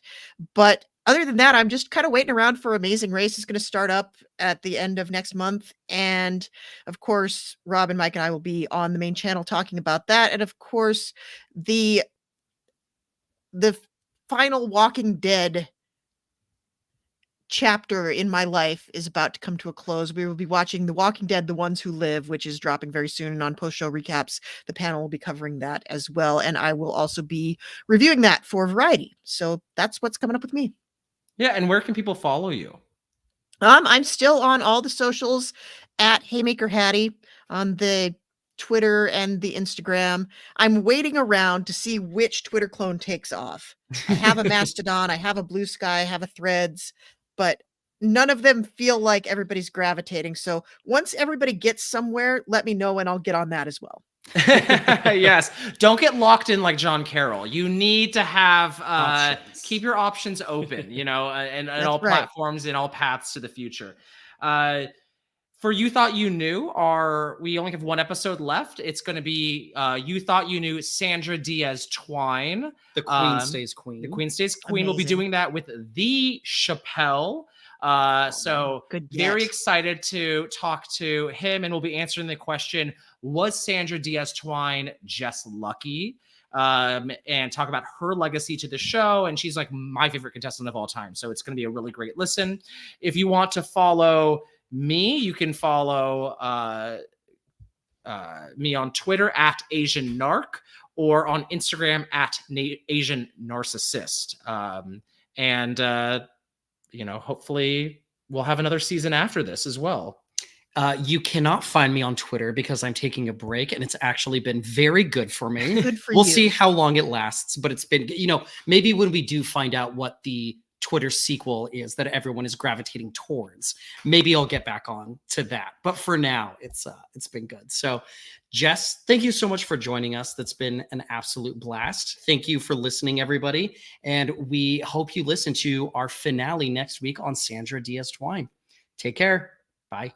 But other than that, I'm just kind of waiting around for Amazing Race. It's going to start up at the end of next month. And of course, Rob and Mike and I will be on the main channel talking about that. And of course, the final Walking Dead chapter in my life is about to come to a close. We will be watching The Walking Dead, The Ones Who Live, which is dropping very soon. And on post-show recaps, the panel will be covering that as well. And I will also be reviewing that for Variety. So that's what's coming up with me. Yeah, and where can people follow you? I'm still on all the socials at Haymaker Hattie on the Twitter and the Instagram. I'm waiting around to see which Twitter clone takes off. I have a Mastodon, I have a Blue Sky, I have a Threads, but none of them feel like everybody's gravitating. So once everybody gets somewhere, let me know and I'll get on that as well. Yes. Don't get locked in like John Carroll. You need to have keep your options open, and all right. platforms and all paths to the future. For You Thought You Knew, we only have one episode left. It's going to be You Thought You Knew Sandra Diaz Twine. The Queen Stays Queen. The Queen Stays Queen. We'll be Amazing. doing that with the Chappelle. So Good very get. excited to talk to him, and we'll be answering the question, was Sandra Diaz Twine just lucky? And talk about her legacy to the show. And she's like my favorite contestant of all time. So it's going to be a really great listen. If you want to follow me, you can follow me on Twitter at Asian Narc or on Instagram at Asian Narcissist. Hopefully we'll have another season after this as well. You cannot find me on Twitter because I'm taking a break, and it's actually been very good for me. Good for We'll you. see how long it lasts, but it's been, maybe when we do find out what the Twitter sequel is that everyone is gravitating towards, maybe I'll get back on to that. But for now, it's been good. So, Jess, thank you so much for joining us. That's been an absolute blast. Thank you for listening, everybody. And we hope you listen to our finale next week on Sandra Diaz Twine. Take care. Bye.